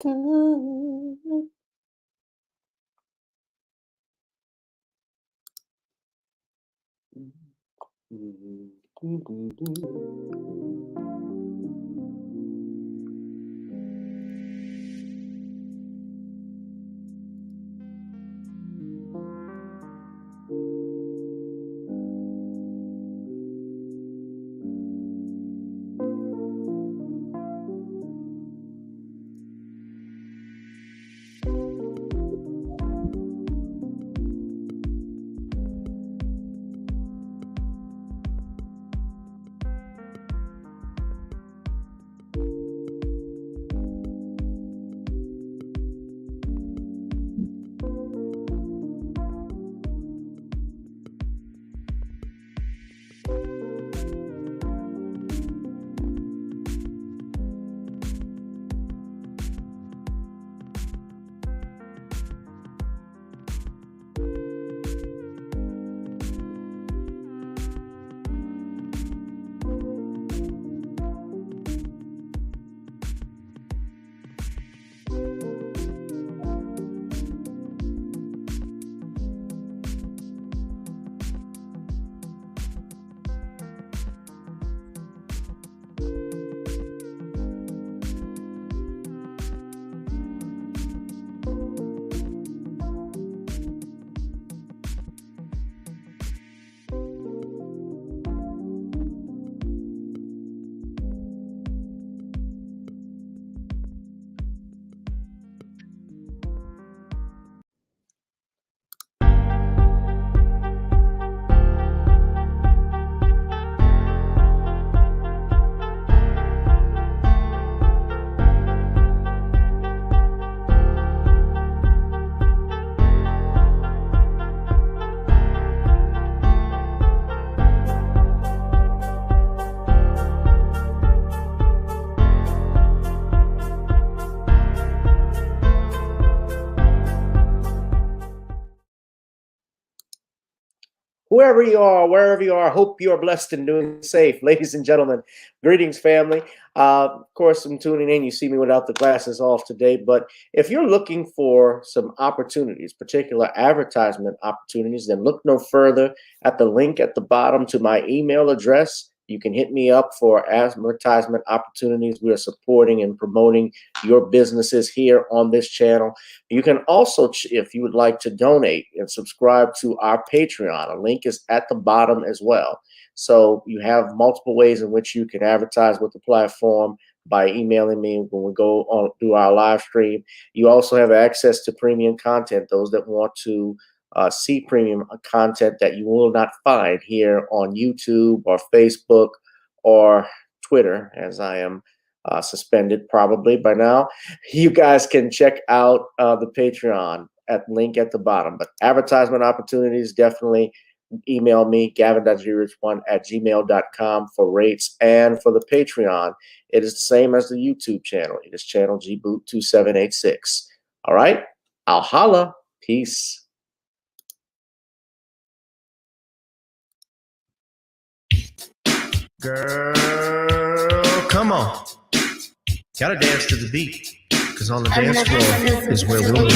Dun. Whoever you are, wherever you are, hope you are blessed and doing safe. Ladies and gentlemen, greetings, family. Of course, I'm tuning in. You see me without the glasses off today. But if you're looking for some opportunities, particular advertisement opportunities, then look no further at the link at the bottom to my email address. You can hit me up for advertisement opportunities. We are supporting and promoting your businesses here on this channel. You can also, if you would like to donate and subscribe to our Patreon, a link is at the bottom as well. So you have multiple ways in which you can advertise with the platform by emailing me when we go on through our live stream. You also have access to premium content, those that want to see premium content that you will not find here on YouTube or Facebook or Twitter, as I am suspended probably by now. You guys can check out the Patreon at link at the bottom. But advertisement opportunities, definitely email me, gavin.grich1@gmail.com for rates. And for the Patreon, it is the same as the YouTube channel. It is channel gboot2786. All right, I'll holla. Peace. Girl, come on. Gotta dance to the beat, because on the dance floor is where we'll meet.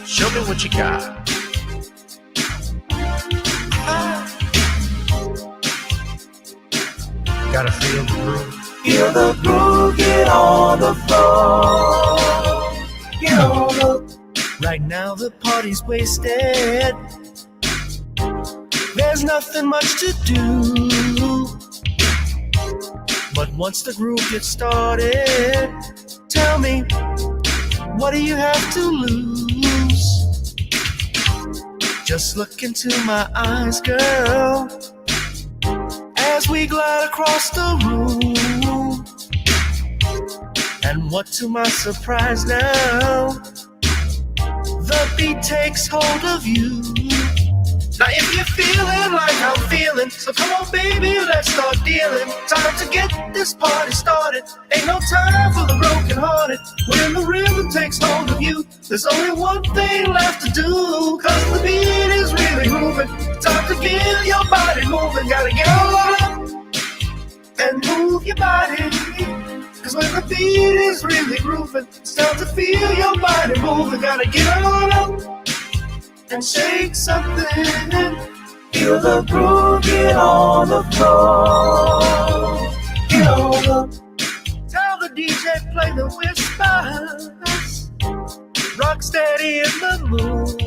Show me what you got. Gotta feel the groove. Feel the groove, get on the floor. Get on the... Right now the party's wasted. There's nothing much to do. But once the groove gets started, tell me, what do you have to lose? Just look into my eyes, girl, as we glide across the room. And what to my surprise now, the beat takes hold of you. Now if you're feeling like I'm feeling, so come on baby, let's start dealing. Time to get this party started. Ain't no time for the broken hearted. When the rhythm takes hold of you, there's only one thing left to do. Cause the beat is really moving. Time to feel your body moving. Gotta get on up. and move your body. Cause when the beat is really grooving, it's time to feel your body moving. Gotta get on up and shake something. Feel the groove, get on the floor. Get on up. Tell the DJ play the whispers. Rock steady in the mood.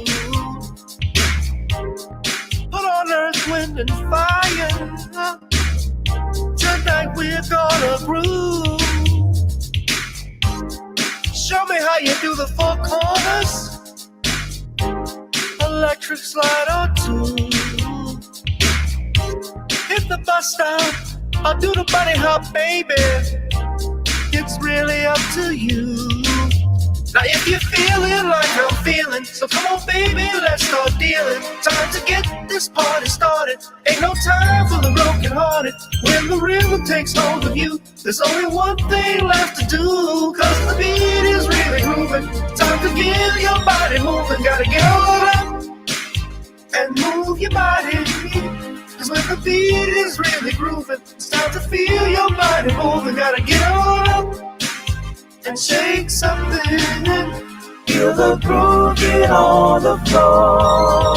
Put on earth, wind, and fire. Tonight we're gonna groove. Show me how you do the four corners. Electric slide or two. Hit the bus stop or do the bunny hop, baby. It's really up to you. Now if you're feeling like I'm feeling, so come on baby, let's start dealing. Time to get this party started. Ain't no time for the broken hearted. When the rhythm takes hold of you, there's only one thing left to do. Cause the beat is really grooving. Time to get your body moving. Gotta get on up and move your body. Cause when the beat is really grooving, it's time to feel your body moving. Gotta get on up and shake something. Feel the groove, get on the floor.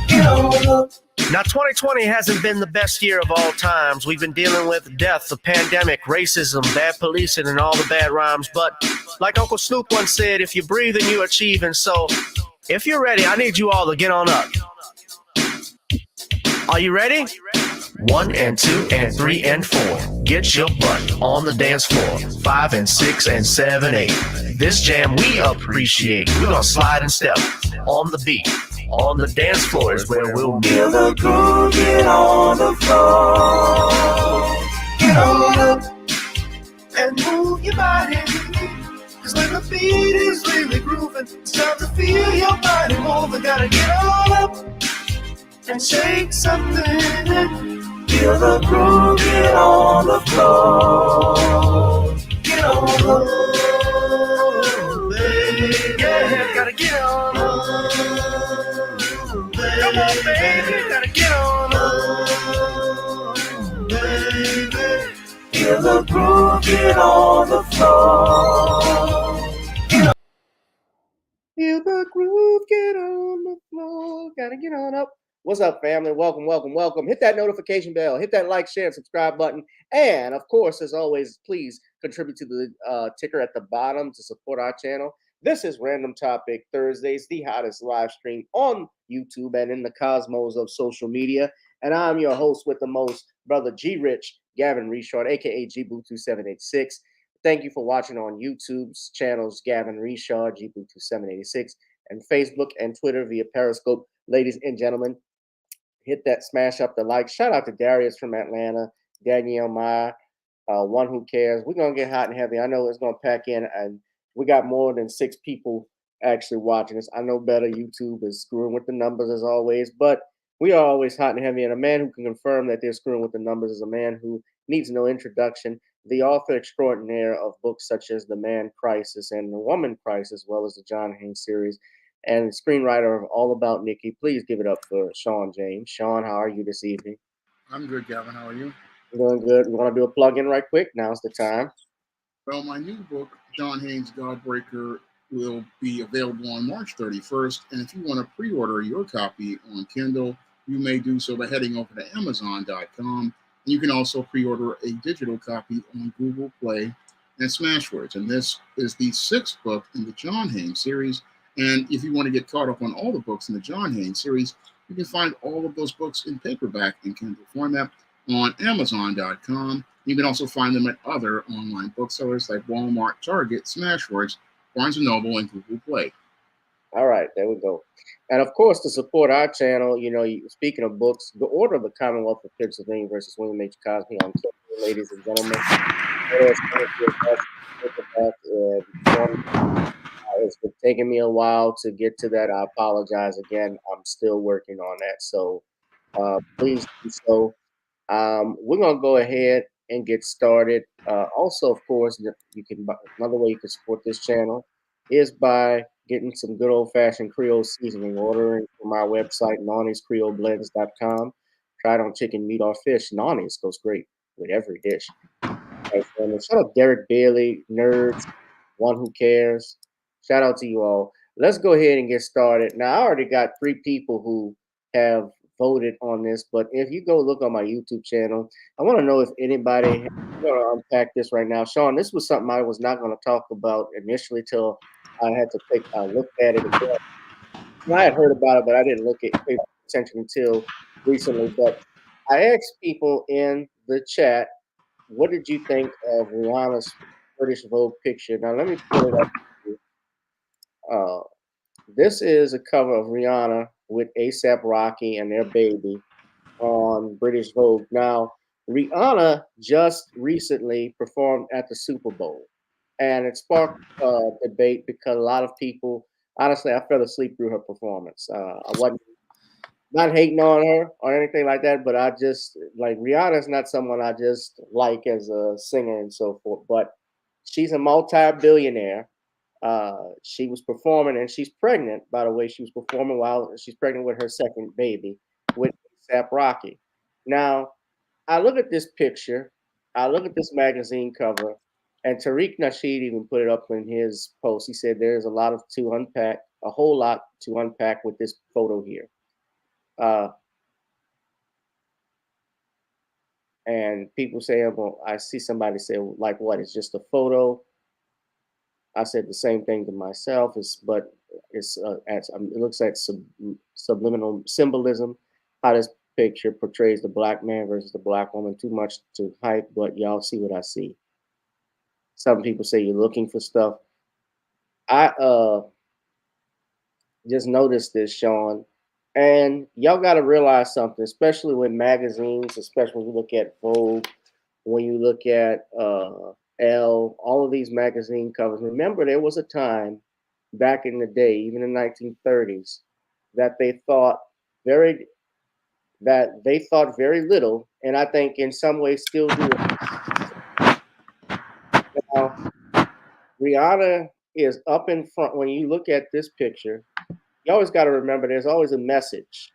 Get on up. Now, 2020 hasn't been the best year of all times. We've been dealing with death, the pandemic, racism, bad policing, and all the bad rhymes. But like Uncle Snoop once said, if you breathe and you achieve. And so, if you're ready, I need you all to get on up. Are you ready? 1 and 2 and 3 and 4. Get your butt on the dance floor. 5 and 6 and 7, 8. This jam we appreciate. We're gonna slide and step on the beat. On the dance floor is where we'll be. Feel the groove, get on the floor. Get on up and move your body. Cause when the beat is really grooving, it's time to feel your body moving. Gotta get on up and shake something. Feel the groove, get on the floor. Get on up. Yeah, gotta get on up. Come on, baby, gotta get on up. Baby. Feel the groove, get on the floor. Feel the groove, get on the floor. Gotta get on up. What's up, family? Welcome, welcome, welcome. Hit that notification bell. Hit that like, share, and subscribe button. And, of course, as always, please contribute to the ticker at the bottom to support our channel. This is Random Topic Thursdays, the hottest live stream on YouTube and in the cosmos of social media. And I'm your host with the most, Brother G-Rich, Gavin Richard, a.k.a. GBoo2786. Thank you for watching on YouTube's channels, Gavin Richard, GBoo2786, and Facebook and Twitter via Periscope. Ladies and gentlemen, hit that smash up the like. Shout out to Darius from Atlanta, Danielle Meyer, One Who Cares. We're going to get hot and heavy. I know it's going to pack in, and we got more than 6 people actually watching us. I know better. YouTube is screwing with the numbers as always, but we are always hot and heavy. And a man who can confirm that they're screwing with the numbers is a man who needs no introduction. The author extraordinaire of books such as The Man Crisis and The Woman Crisis, as well as the John Haynes series, and screenwriter of All About Nikki. Please give it up for Shawn James. Shawn, how are you this evening? I'm good, Gavin. How are you? Doing good. We want to do a plug-in right quick. Now's the time. Well, my new book, John Haynes' Godbreaker, will be available on March 31st. And if you want to pre-order your copy on Kindle, you may do so by heading over to Amazon.com. And you can also pre-order a digital copy on Google Play and Smashwords. And this is the 6th book in the John Haynes series. And if you want to get caught up on all the books in the John Haynes series, you can find all of those books in paperback and Kindle format on Amazon.com. You can also find them at other online booksellers like Walmart, Target, Smashwords, Barnes & Noble, and Google Play. All right, there we go. And of course, to support our channel, you know, speaking of books, The Order of the Commonwealth of Pennsylvania versus William H. Cosby on Kindle, ladies and gentlemen. It's been taking me a while to get to that. I apologize again. I'm still working on that. So please do so. We're going to go ahead and get started. Also, of course, you can another way you can support this channel is by getting some good old-fashioned Creole seasoning, ordering from our website, NawniesCreoleBlends.com. Try it on chicken, meat, or fish. Nawnies goes great. with every dish. Right, family. Shout out Derek Bailey, nerds, one who cares. Shout out to you all. Let's go ahead and get started. Now, I already got 3 people who have voted on this, but if you go look on my YouTube channel, I want to know if anybody. I'm going to unpack this right now. Shawn, this was something I was not going to talk about initially till I had to take a look at it again. I had heard about it, but I didn't pay attention until recently. But I asked people in the chat, what did you think of Rihanna's British Vogue picture? Now, let me pull it up. Uh, this is a cover of Rihanna with ASAP Rocky and their baby on British Vogue. Now, Rihanna just recently performed at the Super Bowl, and it sparked debate because a lot of people, honestly, I fell asleep through her performance. I wasn't not hating on her or anything like that, but I just like Rihanna's not someone I just like as a singer and so forth. But she's a multi-billionaire. She was performing, and she's pregnant. By the way, she was performing while she's pregnant with her second baby with A$AP Rocky. Now, I look at this picture, I look at this magazine cover, and Tariq Nasheed even put it up in his post. He said there's a lot to unpack, a whole lot to unpack with this photo here. And people say, well, I see somebody say, like, what? It's just a photo. I said the same thing to myself. But it looks like subliminal symbolism. How this picture portrays the black man versus the black woman. Too much to hype, but y'all see what I see. Some people say you're looking for stuff. I just noticed this, Shawn. And y'all got to realize something, especially with magazines, especially when you look at Vogue, when you look at Elle, all of these magazine covers. Remember, there was a time back in the day, even in the 1930s, that they thought very little, and I think in some ways still do. Now, Rihanna is up in front. When you look at this picture, you always got to remember there's always a message,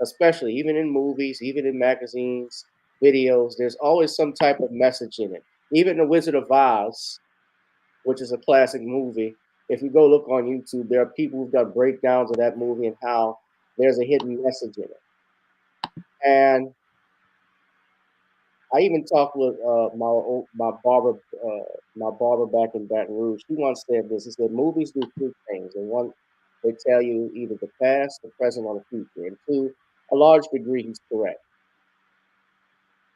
especially even in movies, even in magazines, videos. There's always some type of message in it. Even The Wizard of Oz, which is a classic movie, if you go look on YouTube, there are people who've done breakdowns of that movie and how there's a hidden message in it. And I even talked with my barber back in Baton Rouge. He once said this. He said movies do 2 things. And one, they tell you either the past, the present, or the future. And 2, a large degree, he's correct.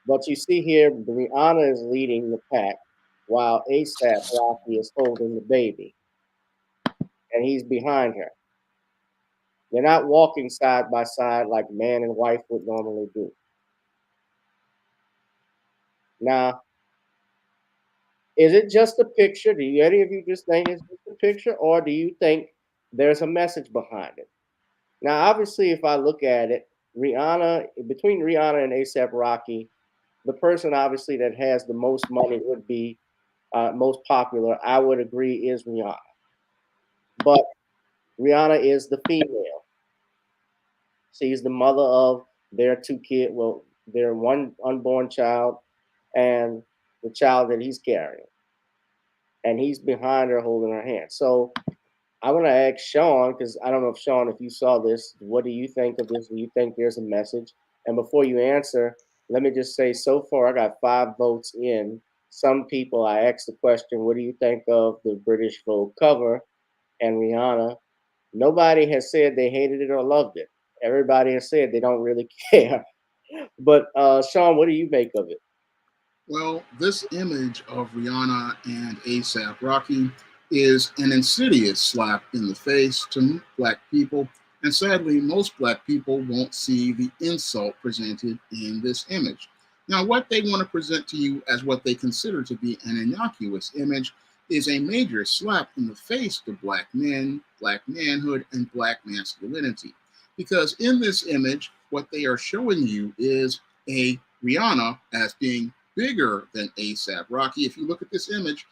But you see here, Rihanna is leading the pack while A$AP Rocky is holding the baby. And he's behind her. They're not walking side by side like man and wife would normally do. Now, is it just a picture? Do any of you just think it's just a picture, or do you think there's a message behind it? Now, obviously, if I look at it, between Rihanna and A$AP Rocky, the person obviously that has the most money would be most popular. I would agree is Rihanna, but Rihanna is the female. She's the mother of their 2 kids. Well, their 1 unborn child and the child that he's carrying. And he's behind her holding her hand. So I want to ask Shawn, because I don't know if Shawn, if you saw this, what do you think of this? Do you think there's a message? And before you answer, let me just say, so far I got 5 votes in. Some people, I asked the question, what do you think of the British Vogue cover and Rihanna? Nobody has said they hated it or loved it. Everybody has said they don't really care. But Shawn, what do you make of it? Well, this image of Rihanna and A$AP Rocky is an insidious slap in the face to Black people. And sadly, most Black people won't see the insult presented in this image. Now, what they want to present to you as what they consider to be an innocuous image is a major slap in the face to Black men, Black manhood, and Black masculinity. Because in this image, what they are showing you is a Rihanna as being bigger than A$AP Rocky. If you look at this image,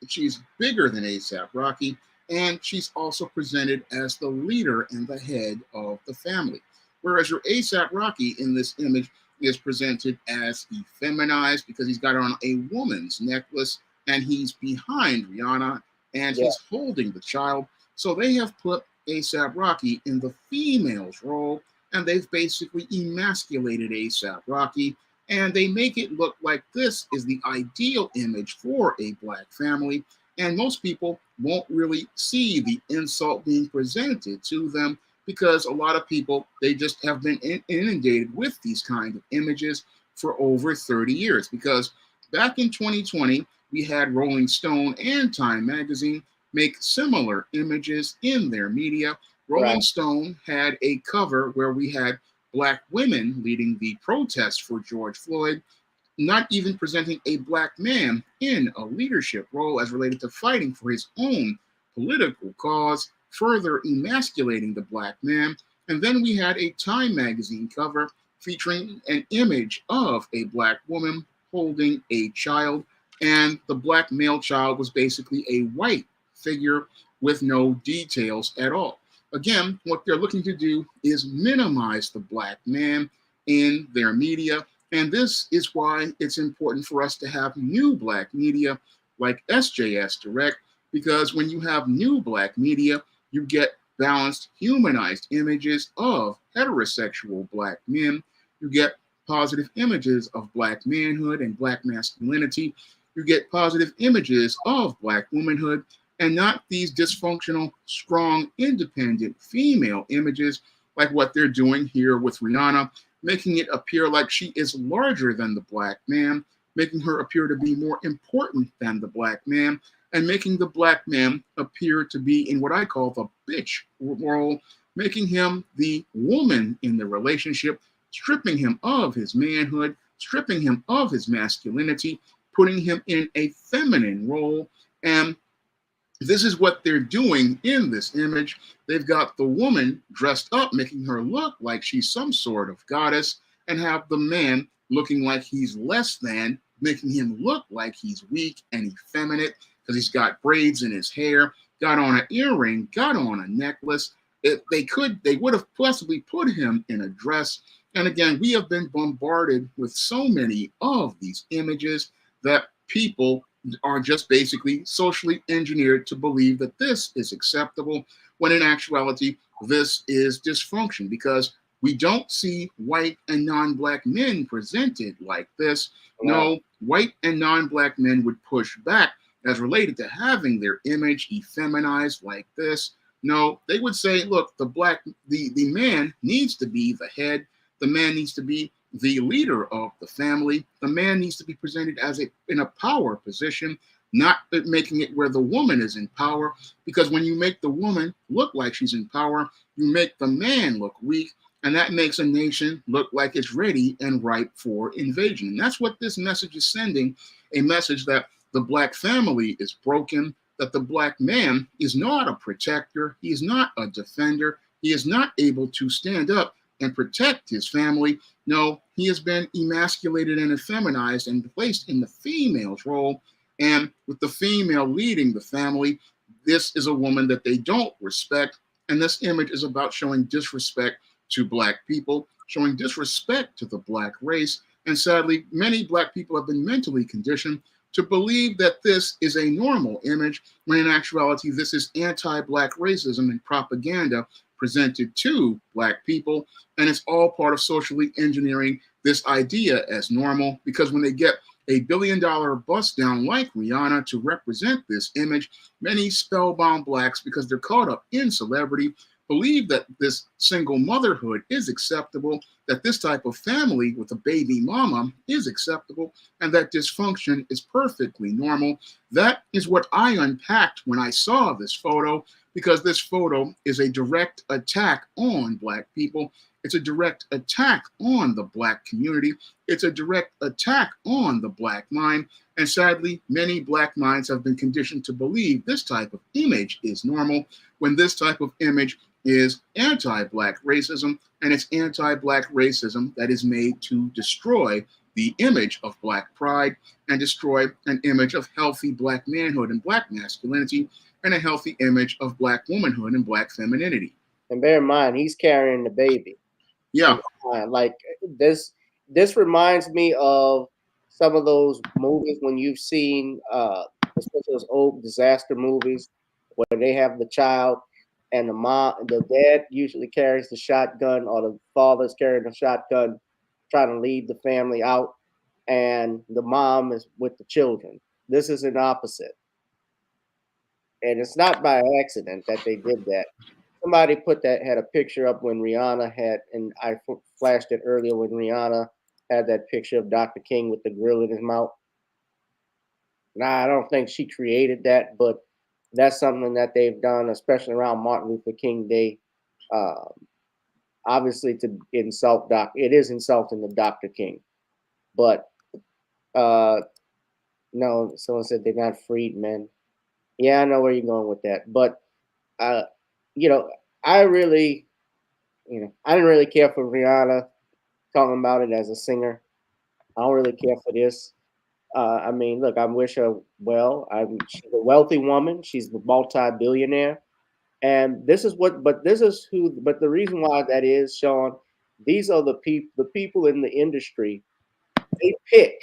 she's bigger than A$AP Rocky, and she's also presented as the leader and the head of the family. Whereas your A$AP Rocky in this image is presented as effeminized because he's got on a woman's necklace and he's behind Rihanna and he's holding the child. So they have put A$AP Rocky in the female's role, and they've basically emasculated A$AP Rocky, and they make it look like this is the ideal image for a black family. And most people won't really see the insult being presented to them because a lot of people, they just have been inundated with these kind of images for over 30 years. Because back in 2020, we had Rolling Stone and Time Magazine make similar images in their media. Rolling Stone had a cover where we had black women leading the protest for George Floyd, not even presenting a black man in a leadership role as related to fighting for his own political cause, further emasculating the black man. And then we had a Time magazine cover featuring an image of a black woman holding a child, and the black male child was basically a white figure with no details at all. Again, what they're looking to do is minimize the black man in their media. And this is why it's important for us to have new black media like SJS Direct, because when you have new black media, you get balanced, humanized images of heterosexual black men. You get positive images of black manhood and black masculinity. You get positive images of black womanhood, and not these dysfunctional, strong, independent female images like what they're doing here with Rihanna, making it appear like she is larger than the black man, making her appear to be more important than the black man, and making the black man appear to be in what I call the bitch role, making him the woman in the relationship, stripping him of his manhood, stripping him of his masculinity, putting him in a feminine role. And this is what they're doing in this image. They've got the woman dressed up, making her look like she's some sort of goddess, and have the man looking like he's less than, making him look like he's weak and effeminate because he's got braids in his hair, got on an earring, got on a necklace. They would have possibly put him in a dress. And again, we have been bombarded with so many of these images that people are just basically socially engineered to believe that this is acceptable, when in actuality, this is dysfunction, because we don't see white and non-black men presented like this. No, white and non-black men would push back as related to having their image effeminized like this. No, they would say, look, the man needs to be the head. The man needs to be the leader of the family. The man needs to be presented as in a power position, not making it where the woman is in power, because when you make the woman look like she's in power, you make the man look weak, and that makes a nation look like it's ready and ripe for invasion. And that's what this message is sending, a message that the black family is broken, that the black man is not a protector, he is not a defender, he is not able to stand up and protect his family. No, he has been emasculated and effeminized and placed in the female's role. And with the female leading the family, this is a woman that they don't respect. And this image is about showing disrespect to black people, showing disrespect to the black race. And sadly, many black people have been mentally conditioned to believe that this is a normal image, when in actuality, this is anti-black racism and propaganda presented to black people. And it's all part of socially engineering this idea as normal, because when they get a $1 billion bust down like Rihanna to represent this image, many spellbound blacks, because they're caught up in celebrity, believe that this single motherhood is acceptable, that this type of family with a baby mama is acceptable, and that dysfunction is perfectly normal. That is what I unpacked when I saw this photo, because this photo is a direct attack on black people. It's a direct attack on the black community. It's a direct attack on the black mind. And sadly, many black minds have been conditioned to believe this type of image is normal, when this type of image is anti-black racism, and it's anti-black racism that is made to destroy the image of black pride and destroy an image of healthy black manhood and black masculinity, and a healthy image of black womanhood and black femininity. And bear in mind, he's carrying the baby. Yeah. Like this, this reminds me of some of those movies when you've seen, especially those old disaster movies, where they have the child and the dad usually carries the shotgun, or the father's carrying the shotgun, trying to lead the family out, and the mom is with the children. This is an opposite, and it's not by accident that they did that. Somebody had a picture up when Rihanna had, and I flashed it earlier when Rihanna had that picture of Dr. King with the grill in his mouth. Now, I don't think she created that, but that's something that they've done, especially around Martin Luther King Day. Obviously, to insult it is insulting to Dr. King, but no, someone said they're not freedmen. Yeah, I know where you're going with that, but uh, you know, I really, I didn't really care for Rihanna talking about it as a singer. I don't really care for this. I mean, look, I wish her well. She's a wealthy woman. She's a multi-billionaire, and but the reason why that is, Shawn, these are the people in the industry. They pick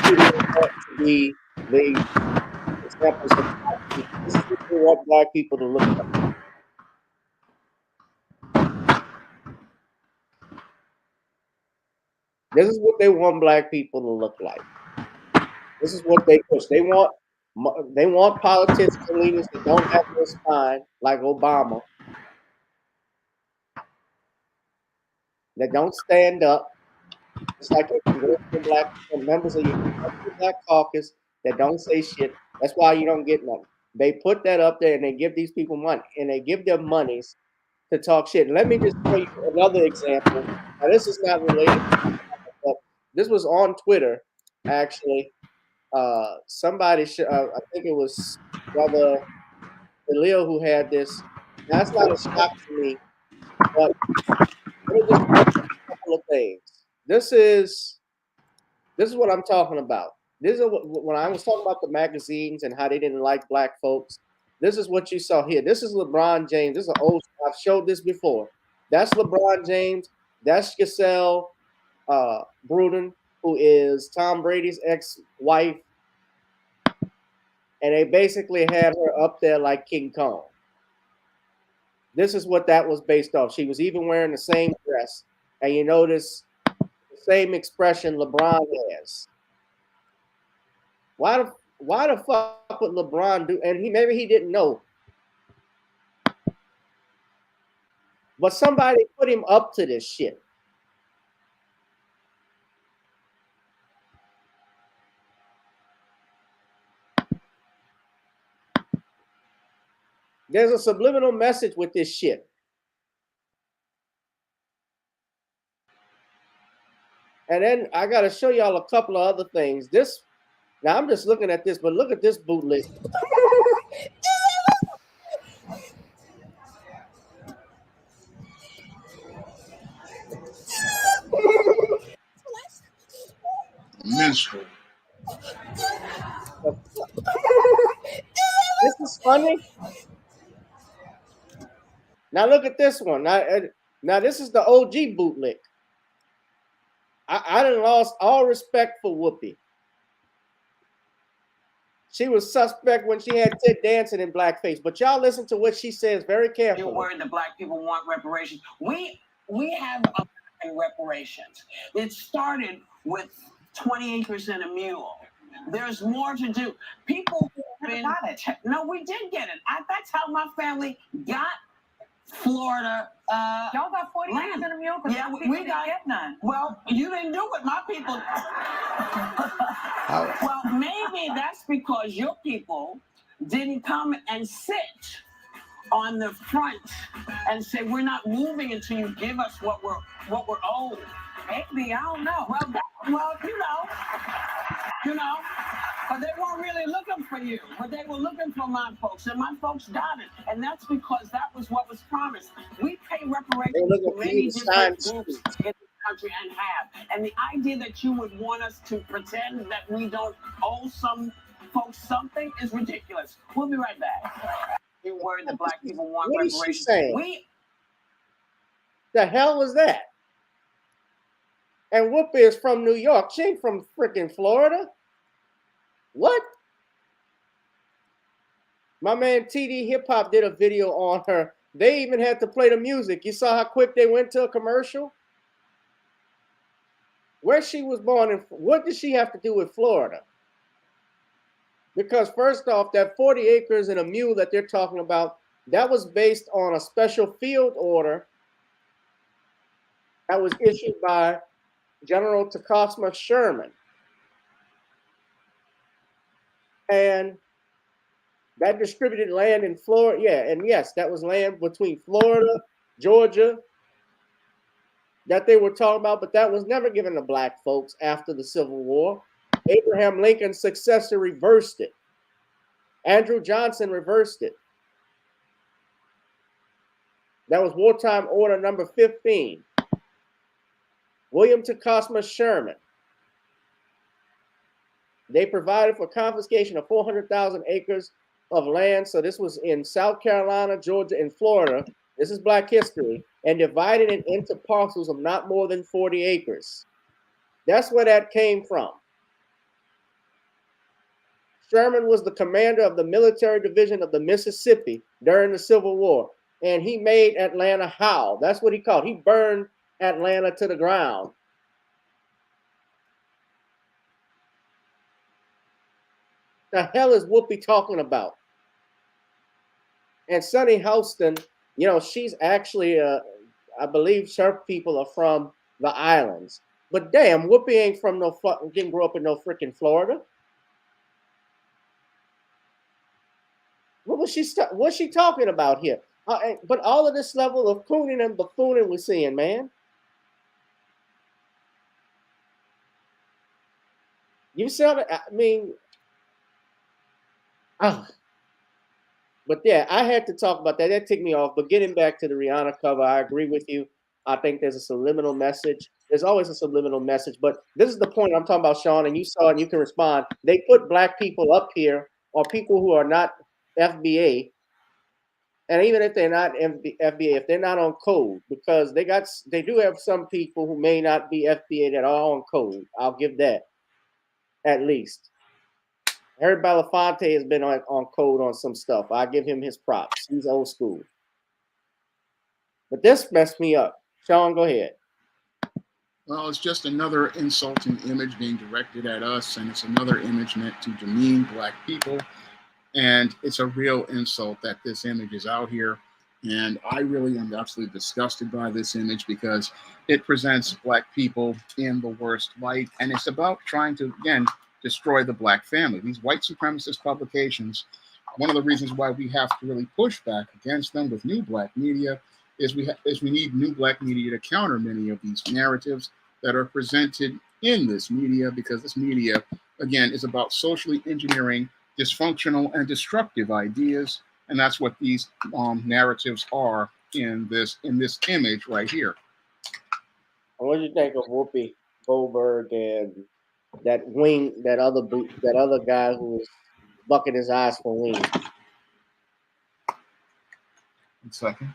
who they want to be the examples of black people. This is what they want black people to look like. This is what they want black people to look like. This is what they push. They want politicians and leaders that don't have no spine, like Obama, that don't stand up. It's like your congressional black members of your congressional black caucus that don't say shit. That's why you don't get nothing. They put that up there and they give these people money, and they give them monies to talk shit. And let me just show you another example. Now, this is not related, but this was on Twitter, actually. Somebody, I think it was Brother Leo who had this. Now, that's not a shock to me, but let me just point out a couple of things. This is what I'm talking about. This is when I was talking about the magazines and how they didn't like black folks. This is what you saw here. This is LeBron James. This is an old. I've showed this before. That's LeBron James. That's Giselle Bruden, who is Tom Brady's ex-wife, and they basically had her up there like King Kong. This is what that was based off. She was even wearing the same dress, and you notice the same expression LeBron has. Why the fuck would LeBron do? And maybe he didn't know, but somebody put him up to this shit. There's a subliminal message with this shit. And then I got to show y'all a couple of other things. Now I'm just looking at this, but look at this bootleg. Minstrel. This is funny. Now look at this one. Now this is the OG bootleg. I done lost all respect for Whoopi. She was suspect when she had Ted dancing in blackface. But y'all listen to what she says very carefully. You're worried that black people want reparations. We have reparations. It started with 20 acres and a mule. There's more to do. People got it. No, we did get it. That's how my family got Florida. Y'all got 40 acres and a mule. Yeah, we got get none. Well, you didn't do it. My people. Well, maybe that's because your people didn't come and sit on the front and say we're not moving until you give us what we're owed. Maybe, I don't know. Well, you know, but they weren't really looking for you, but they were looking for my folks, and my folks got it, and that's because that was what was promised. We pay reparations to many different groups in this country and have, and the idea that you would want us to pretend that we don't owe some folks something is ridiculous. We'll be right back. You're worried that black people want what reparations. Is she saying? The hell was that? And Whoopi is from New York. She ain't from freaking Florida. What? My man TD Hip Hop did a video on her. They even had to play the music. You saw how quick they went to a commercial? Where she was born and what did she have to do with Florida? Because first off, that 40 acres and a mule that they're talking about, that was based on a special field order that was issued by General Tecumseh Sherman. And that distributed land in Florida. Yeah, and yes, that was land between Florida, Georgia, that they were talking about, but that was never given to black folks after the Civil War. Abraham Lincoln's successor reversed it. Andrew Johnson reversed it. That was wartime order number 15. William Tecumseh Sherman. They provided for confiscation of 400,000 acres of land. So this was in South Carolina, Georgia, and Florida. This is Black history. And divided it into parcels of not more than 40 acres. That's where that came from. Sherman was the commander of the military division of the Mississippi during the Civil War. And he made Atlanta howl. That's what he called. He burned Atlanta to the ground. The hell is Whoopi talking about? And Sunny Houston, you know, she's actually, I believe her people are from the islands. But damn, Whoopi ain't from no, didn't grow up in no freaking Florida. What's she talking about here? But all of this level of cooning and buffooning we're seeing, man. You said, I mean, but yeah, I had to talk about that. That ticked me off. But getting back to the Rihanna cover, I agree with you. I think there's a subliminal message. There's always a subliminal message. But this is the point I'm talking about, Shawn, and you saw it and you can respond. They put black people up here, or people who are not FBA, and even if they're not FBA, if they're not on code, because they do have some people who may not be FBA that are on code. I'll give that, at least. Harry Belafonte has been on code on some stuff. I give him his props. He's old school. But this messed me up. Shawn, go ahead. Well, it's just another insulting image being directed at us, and it's another image meant to demean black people. And it's a real insult that this image is out here. And I really am absolutely disgusted by this image because it presents black people in the worst light. And it's about trying to, again, destroy the black family. These white supremacist publications, one of the reasons why we have to really push back against them with new black media is we need new black media to counter many of these narratives that are presented in this media, because this media, again, is about socially engineering dysfunctional and destructive ideas, and that's what these narratives are in this image right here. What do you think of Whoopi Goldberg and that other guy who was bucking his eyes for wings? 1 second.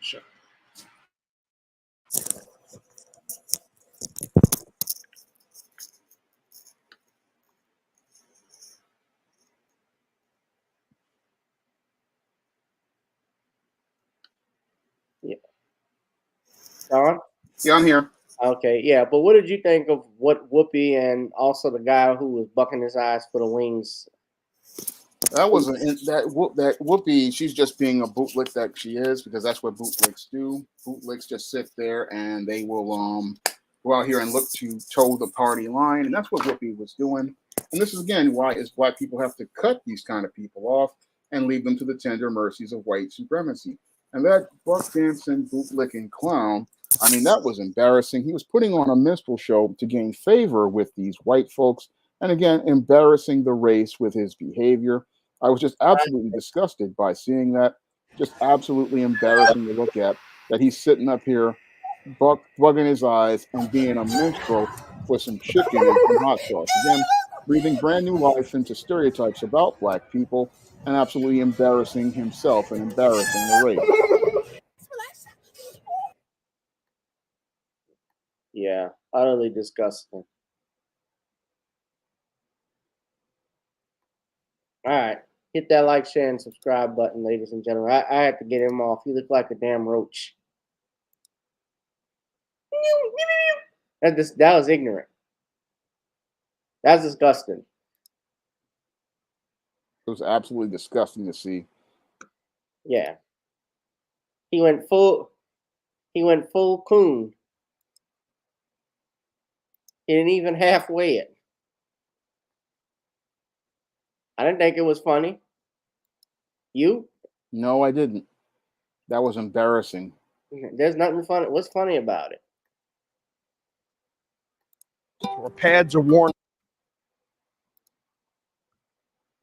Sure. Yeah. Shawn? Yeah, I'm here. Okay, yeah, but what did you think of what Whoopi and also the guy who was bucking his eyes for the wings? That wasn't that Whoopi. She's just being a bootlick that she is, because that's what bootlicks do. Bootlicks just sit there and they will go out here and look to toe the party line, and that's what Whoopi was doing. And this is again why is black people have to cut these kind of people off and leave them to the tender mercies of white supremacy. And that buck dancing bootlicking clown, I mean, that was embarrassing. He was putting on a minstrel show to gain favor with these white folks, and again, embarrassing the race with his behavior. I was just absolutely disgusted by seeing that. Just absolutely embarrassing to look at, that he's sitting up here bugging his eyes and being a minstrel with some chicken and some hot sauce. Again, breathing brand new life into stereotypes about black people and absolutely embarrassing himself and embarrassing the race. Yeah, utterly disgusting. All right. Hit that like, share, and subscribe button, ladies and gentlemen. I had to get him off. He looked like a damn roach. That was ignorant. That's disgusting. It was absolutely disgusting to see. Yeah. He went full coon. He didn't even halfway it. I didn't think it was funny. You? No, I didn't. That was embarrassing. There's nothing funny. What's funny about it? Or pads are worn.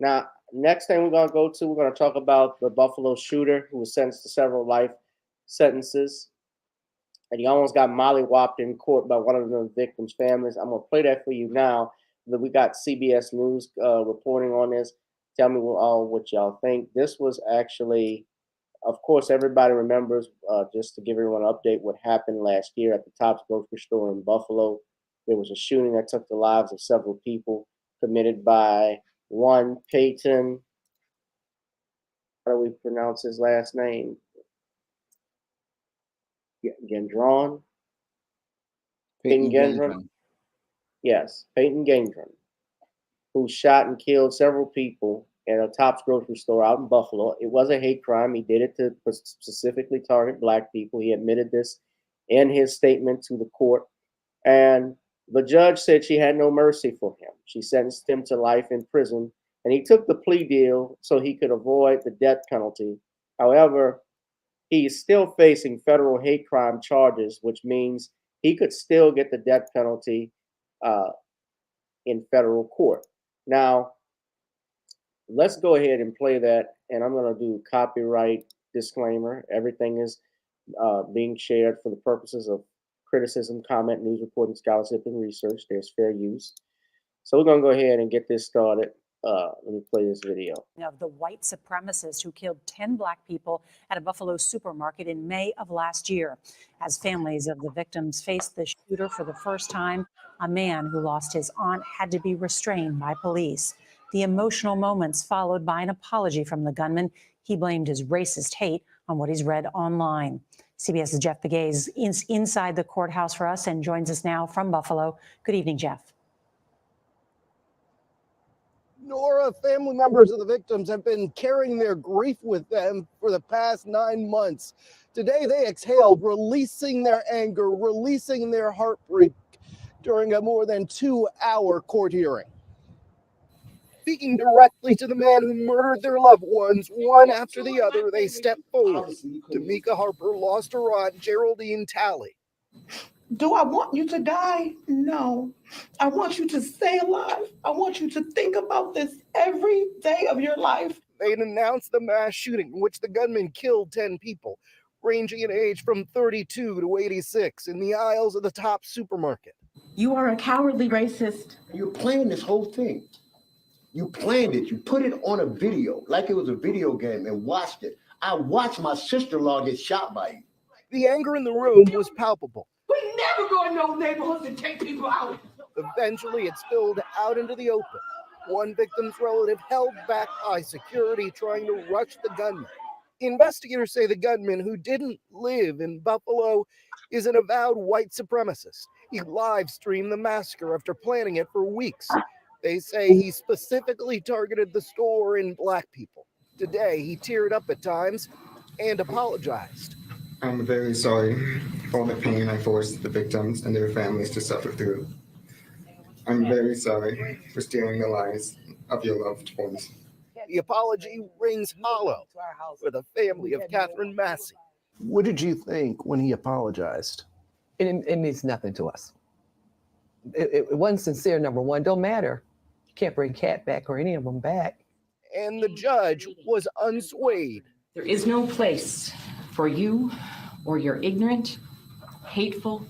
Now, next thing we're going to talk about the Buffalo shooter who was sentenced to several life sentences. And he almost got mollywopped in court by one of the victims' families. I'm going to play that for you now. We got CBS News reporting on this. Tell me what y'all think. This was actually, of course, everybody remembers, just to give everyone an update, what happened last year at the Tops grocery store in Buffalo. There was a shooting that took the lives of several people, committed by one Peyton. How do we pronounce his last name? Gendron? Peyton Gendron? Yes, Peyton Gendron, who shot and killed several people at a Tops grocery store out in Buffalo. It was a hate crime. He did it to specifically target black people. He admitted this in his statement to the court. And the judge said she had no mercy for him. She sentenced him to life in prison, and he took the plea deal so he could avoid the death penalty. However, he is still facing federal hate crime charges, which means he could still get the death penalty in federal court. Now, let's go ahead and play that, and I'm going to do copyright disclaimer. Everything is being shared for the purposes of criticism, comment, news reporting, scholarship, and research. There's fair use. So we're going to go ahead and get this started. Let me play this video. Of the white supremacist who killed 10 black people at a Buffalo supermarket in May of last year. As families of the victims faced the shooter for the first time, a man who lost his aunt had to be restrained by police. The emotional moments followed by an apology from the gunman. He blamed his racist hate on what he's read online. CBS's Jeff Begay is inside the courthouse for us and joins us now from Buffalo. Good evening, Jeff. Nora, family members of the victims have been carrying their grief with them for the past 9 months. Today, they exhaled, releasing their anger, releasing their heartbreak during a more than 2-hour court hearing. Speaking directly to the man who murdered their loved ones, one after the other, they stepped forward. Tamika Harper lost her aunt, Geraldine Talley. Do I want you to die? No. I want you to stay alive. I want you to think about this every day of your life. They announced the mass shooting in which the gunman killed 10 people, ranging in age from 32 to 86, in the aisles of the Tops supermarket. You are a cowardly racist. You're playing this whole thing. You planned it. You put it on a video like it was a video game and watched it. I watched my sister-in-law get shot by you. The anger in the room was palpable. We never go in no neighborhoods and take people out. Eventually, it spilled out into the open. One victim's relative held back by security trying to rush the gunman. Investigators say the gunman, who didn't live in Buffalo, is an avowed white supremacist. He live-streamed the massacre after planning it for weeks. They say he specifically targeted the store and black people. Today, he teared up at times and apologized. I'm very sorry for all the pain I forced the victims and their families to suffer through. I'm very sorry for stealing the lives of your loved ones. The apology rings hollow for the family of Catherine Massey. What did you think when he apologized? It means nothing to us. It wasn't sincere, number one. Don't matter. You can't bring Cat back or any of them back. And the judge was unswayed. There is no place for you or your ignorant, hateful,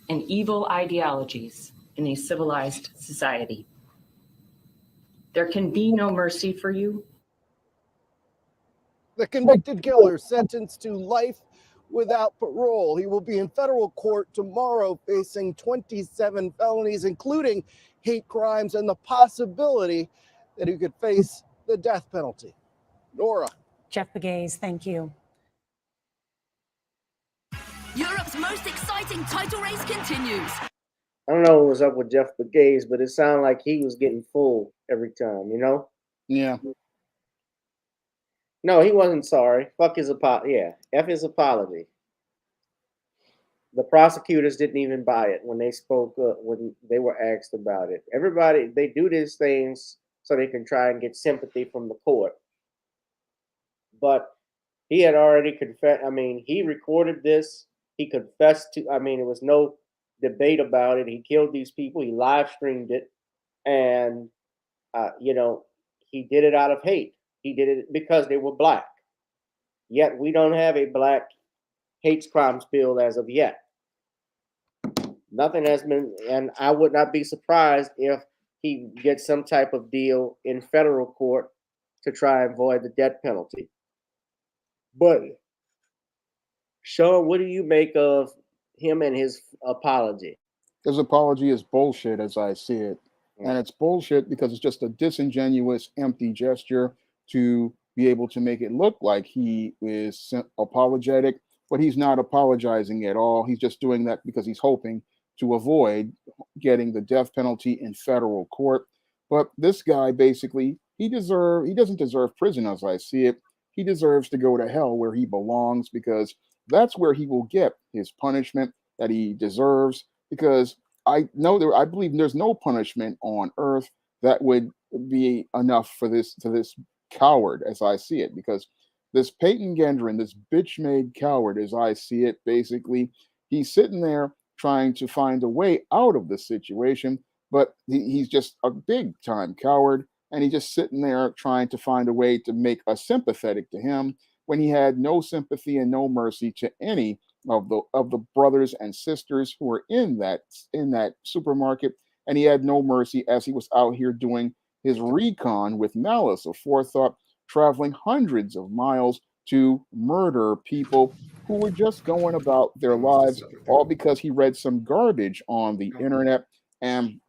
and evil ideologies in a civilized society. There can be no mercy for you. The convicted killer sentenced to life without parole. He will be in federal court tomorrow facing 27 felonies, including hate crimes and the possibility that he could face the death penalty. Nora. Jeff Begays, thank you. Europe's most exciting title race continues. I don't know what was up with Jeff Begays, but it sounded like he was getting full every time, you know? Yeah. No, he wasn't sorry. Fuck his apology. Yeah, F his apology. The prosecutors didn't even buy it when they spoke up, when they were asked about it. Everybody, they do these things so they can try and get sympathy from the court. But he had already confessed. I mean, he recorded this. He confessed to, I mean, there was no debate about it. He killed these people. He live streamed it. And, you know, he did it out of hate. He did it because they were black. Yet we don't have a black hate crimes bill as of yet. Nothing has been, and I would not be surprised if he gets some type of deal in federal court to try and avoid the death penalty. But Shawn, what do you make of him and his apology? His apology is bullshit as I see it. And it's bullshit because it's just a disingenuous, empty gesture to be able to make it look like he is apologetic, but he's not apologizing at all. He's just doing that because he's hoping to avoid getting the death penalty in federal court. But this guy basically, he doesn't deserve prison as I see it. He deserves to go to hell where he belongs, because that's where he will get his punishment that he deserves. Because I believe there's no punishment on earth that would be enough for this coward as I see it. Because this Peyton Gendron, this bitch-made coward as I see it, basically, he's sitting there trying to find a way out of the situation, but he's just a big-time coward, and he's just sitting there trying to find a way to make us sympathetic to him when he had no sympathy and no mercy to any of the brothers and sisters who were in that supermarket, and he had no mercy as he was out here doing his recon with malice of forethought, traveling hundreds of miles to murder people who were just going about their lives, all because he read some garbage on the internet and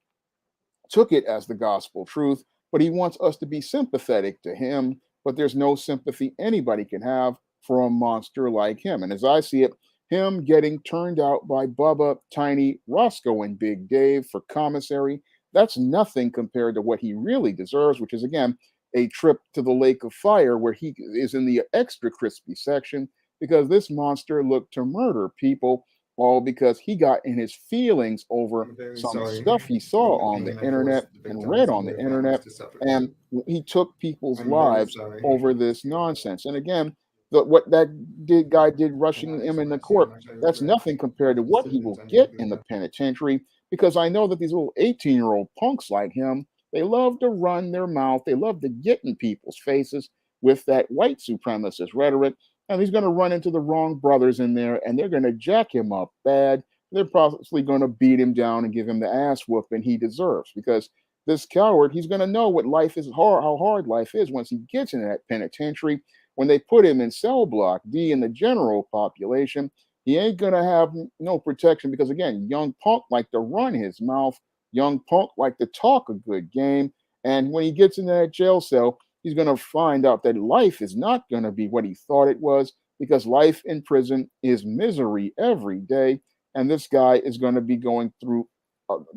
took it as the gospel truth. But he wants us to be sympathetic to him, but there's no sympathy anybody can have for a monster like him. And as I see it, him getting turned out by Bubba, Tiny, Roscoe, and Big Dave for commissary, that's nothing compared to what he really deserves, which is, again, a trip to the Lake of Fire where he is in the extra crispy section, because this monster looked to murder people, all because he got in his feelings over some stuff he saw on the internet and read on the internet, and he took people's lives over this nonsense. And again, what that guy did rushing him in the court, that's nothing compared to what he will get in the penitentiary, because I know that these little 18-year-old punks like him, they love to run their mouth. They love to get in people's faces with that white supremacist rhetoric. And he's going to run into the wrong brothers in there, and they're going to jack him up bad. They're probably going to beat him down and give him the ass whooping he deserves, because this coward, he's going to know what life is, how hard life is once he gets in that penitentiary. When they put him in cell block D in the general population, he ain't going to have no protection, because, again, young punk like to run his mouth. Young punk like to talk a good game. And when he gets in that jail cell, he's going to find out that life is not going to be what he thought it was, because life in prison is misery every day. And this guy is going to be going through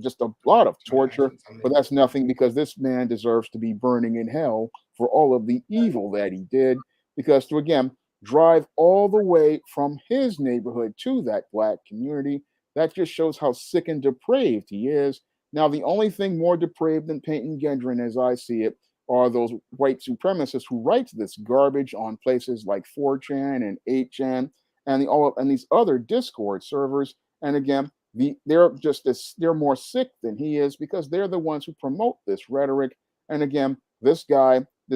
just a lot of torture, but that's nothing, because this man deserves to be burning in hell for all of the evil that he did, because to, again, drive all the way from his neighborhood to that black community, that just shows how sick and depraved he is. Now, the only thing more depraved than Peyton Gendron, as I see it, are those white supremacists who write this garbage on places like 4chan and 8chan and these other Discord servers. And again, they're more sick than he is, because they're the ones who promote this rhetoric. And again, this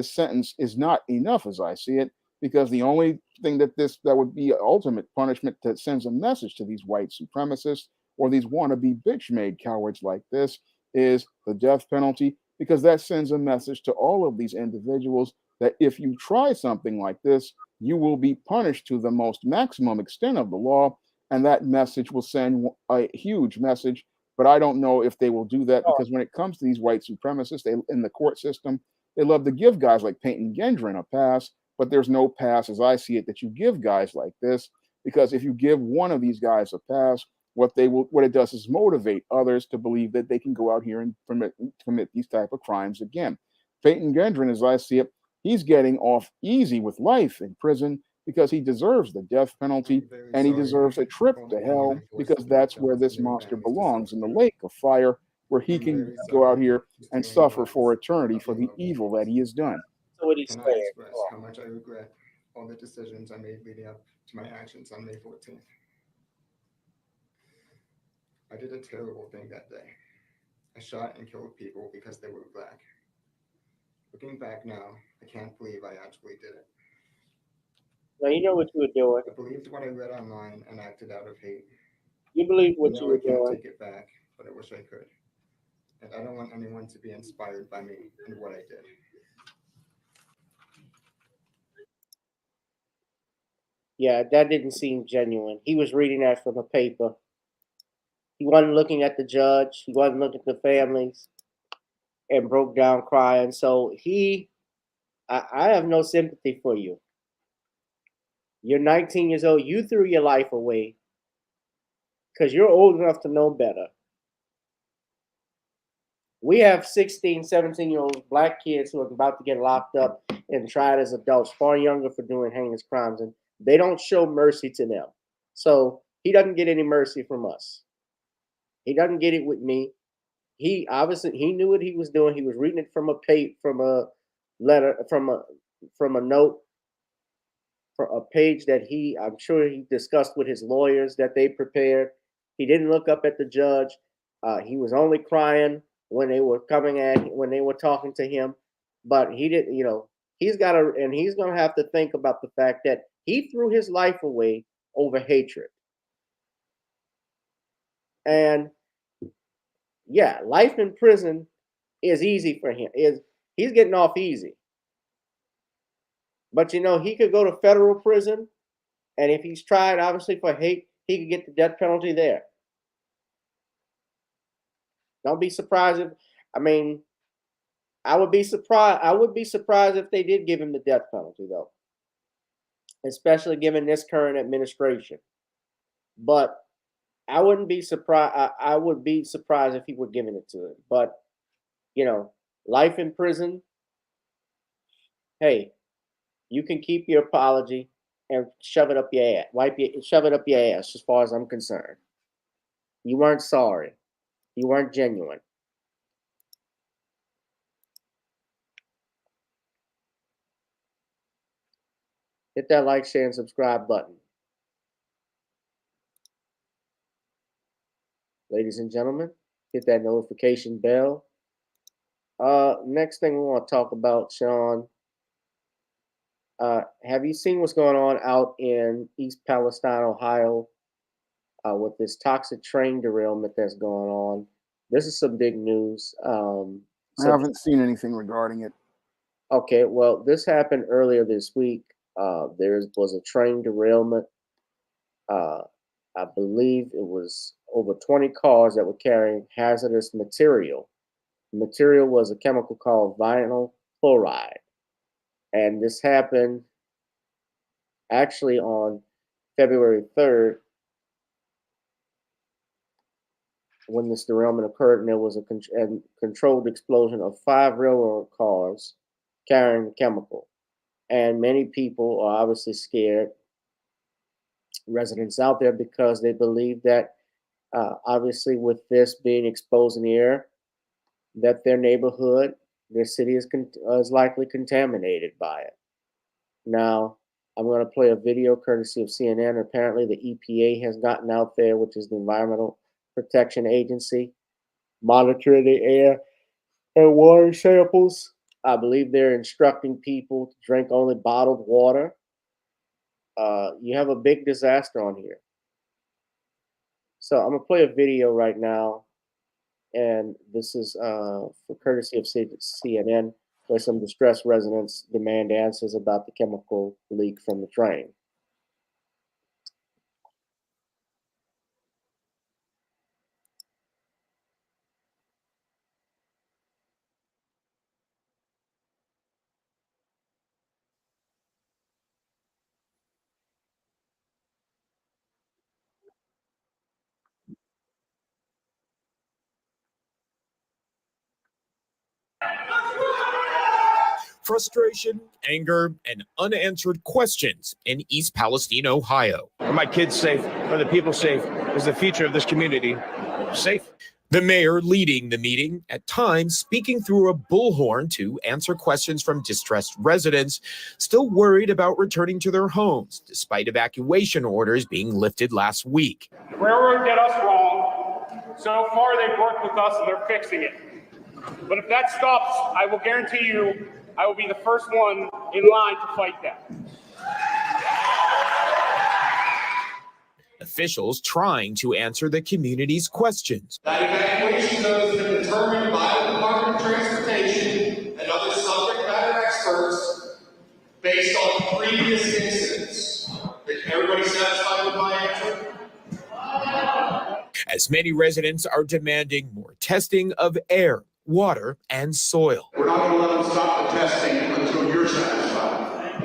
sentence is not enough as I see it, because the only thing that would be ultimate punishment that sends a message to these white supremacists or these wannabe bitch-made cowards like this is the death penalty, because that sends a message to all of these individuals that if you try something like this, you will be punished to the most maximum extent of the law, and that message will send a huge message. But I don't know if they will do that, because when it comes to these white supremacists, they in the court system, they love to give guys like Peyton Gendron a pass, but there's no pass, as I see it, that you give guys like this, because if you give one of these guys a pass, what it does is motivate others to believe that they can go out here and commit these type of crimes again. Peyton Gendron, as I see it, he's getting off easy with life in prison because he deserves the death penalty, and he deserves a trip to hell, because that's where this monster belongs, in the lake of fire, where he can go out here and suffer for eternity for the evil that he has done. So what he's Can I saying. express how much I regret all the decisions I made leading up to my actions on May 14th? I did a terrible thing that day. I shot and killed people because they were black. Looking back now, I can't believe I actually did it. Now you know what you were doing. I believed what I read online and acted out of hate. You believe what you I were can't doing. take it back, but I wish I could. And I don't want anyone to be inspired by me and what I did. Yeah, that didn't seem genuine. He was reading that from a paper. He wasn't looking at the judge. He wasn't looking at the families, and broke down crying. So I have no sympathy for you. You're 19 years old. You threw your life away because you're old enough to know better. We have 16, 17-year-old black kids who are about to get locked up and tried as adults, far younger, for doing heinous crimes, and they don't show mercy to them. So he doesn't get any mercy from us. He doesn't get it with me. He obviously knew what he was doing. He was reading it from a letter, from a note, for a page that I'm sure he discussed with his lawyers that they prepared. He didn't look up at the judge. He was only crying when they were when they were talking to him. But he didn't, he's gonna have to think about the fact that he threw his life away over hatred. And yeah, life in prison is easy for him. He's getting off easy. But he could go to federal prison, and if he's tried obviously for hate, he could get the death penalty there. Don't be surprised I would be surprised if they did give him the death penalty, though, especially given this current administration. But I wouldn't be surprised. I would be surprised if he were giving it to him. But life in prison. Hey, you can keep your apology and shove it up your ass. Shove it up your ass. As far as I'm concerned, you weren't sorry. You weren't genuine. Hit that like, share, and subscribe button. Ladies and gentlemen, hit that notification bell. Next thing we want to talk about, Shawn. Have you seen what's going on out in East Palestine, Ohio, with this toxic train derailment that's going on? This is some big news. I haven't seen anything regarding it. Okay, well, this happened earlier this week. There was a train derailment. I believe it was over 20 cars that were carrying hazardous material. The material was a chemical called vinyl chloride. And this happened actually on February 3rd when this derailment occurred, and there was a controlled explosion of 5 railroad cars carrying the chemical. And many people are obviously scared, residents out there, because they believe that obviously with this being exposed in the air, that their neighborhood, their city is likely contaminated by it. Now, I'm going to play a video courtesy of CNN. Apparently, the EPA has gotten out there, which is the Environmental Protection Agency, monitoring the air and water samples. I believe they're instructing people to drink only bottled water. You have a big disaster on here. So I'm gonna play a video right now, and this is for courtesy of CNN, where some distressed residents demand answers about the chemical leak from the train. Frustration, anger, and unanswered questions in East Palestine, Ohio. Are my kids safe? Are the people safe? Is the future of this community safe? The mayor leading the meeting, at times speaking through a bullhorn to answer questions from distressed residents still worried about returning to their homes, despite evacuation orders being lifted last week. The railroad did us wrong. So far, they've worked with us and they're fixing it. But if that stops, I will guarantee you, I will be the first one in line to fight that. Officials trying to answer the community's questions. That evacuation zone has been determined by the Department of Transportation and other subject matter experts based on previous incidents. Is everybody satisfied with my answer? As many residents are demanding more testing of air, water, and soil. We're not going to let them stop the testing until you're satisfied.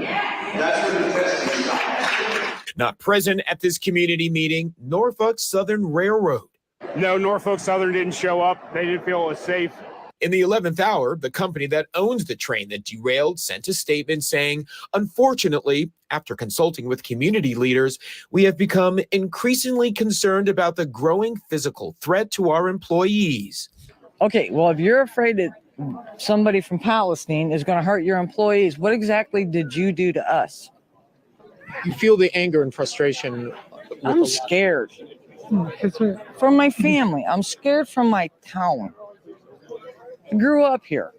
That's when the testing stops. Not present at this community meeting, Norfolk Southern Railroad. No, Norfolk Southern didn't show up. They didn't feel it was safe. In the 11th hour, the company that owns the train that derailed sent a statement saying, unfortunately, after consulting with community leaders, we have become increasingly concerned about the growing physical threat to our employees. Okay, well, if you're afraid that somebody from Palestine is going to hurt your employees, what exactly did you do to us? You feel the anger and frustration. I'm scared from my family. I'm scared from my town. I grew up here.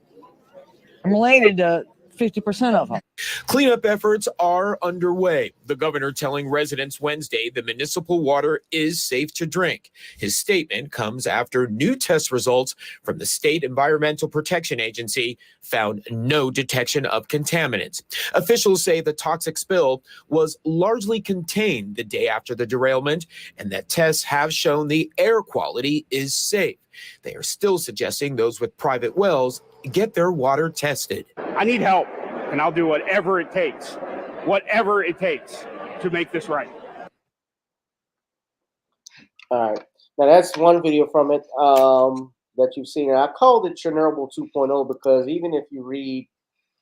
I'm related to 50% of them. Cleanup efforts are underway. The governor telling residents Wednesday the municipal water is safe to drink. His statement comes after new test results from the State Environmental Protection Agency found no detection of contaminants. Officials say the toxic spill was largely contained the day after the derailment, and that tests have shown the air quality is safe. They are still suggesting those with private wells get their water tested. I need help, and I'll do whatever it takes to make this right. All right. Now, that's one video from it that you've seen. And I called it Chernobyl 2.0 because even if you read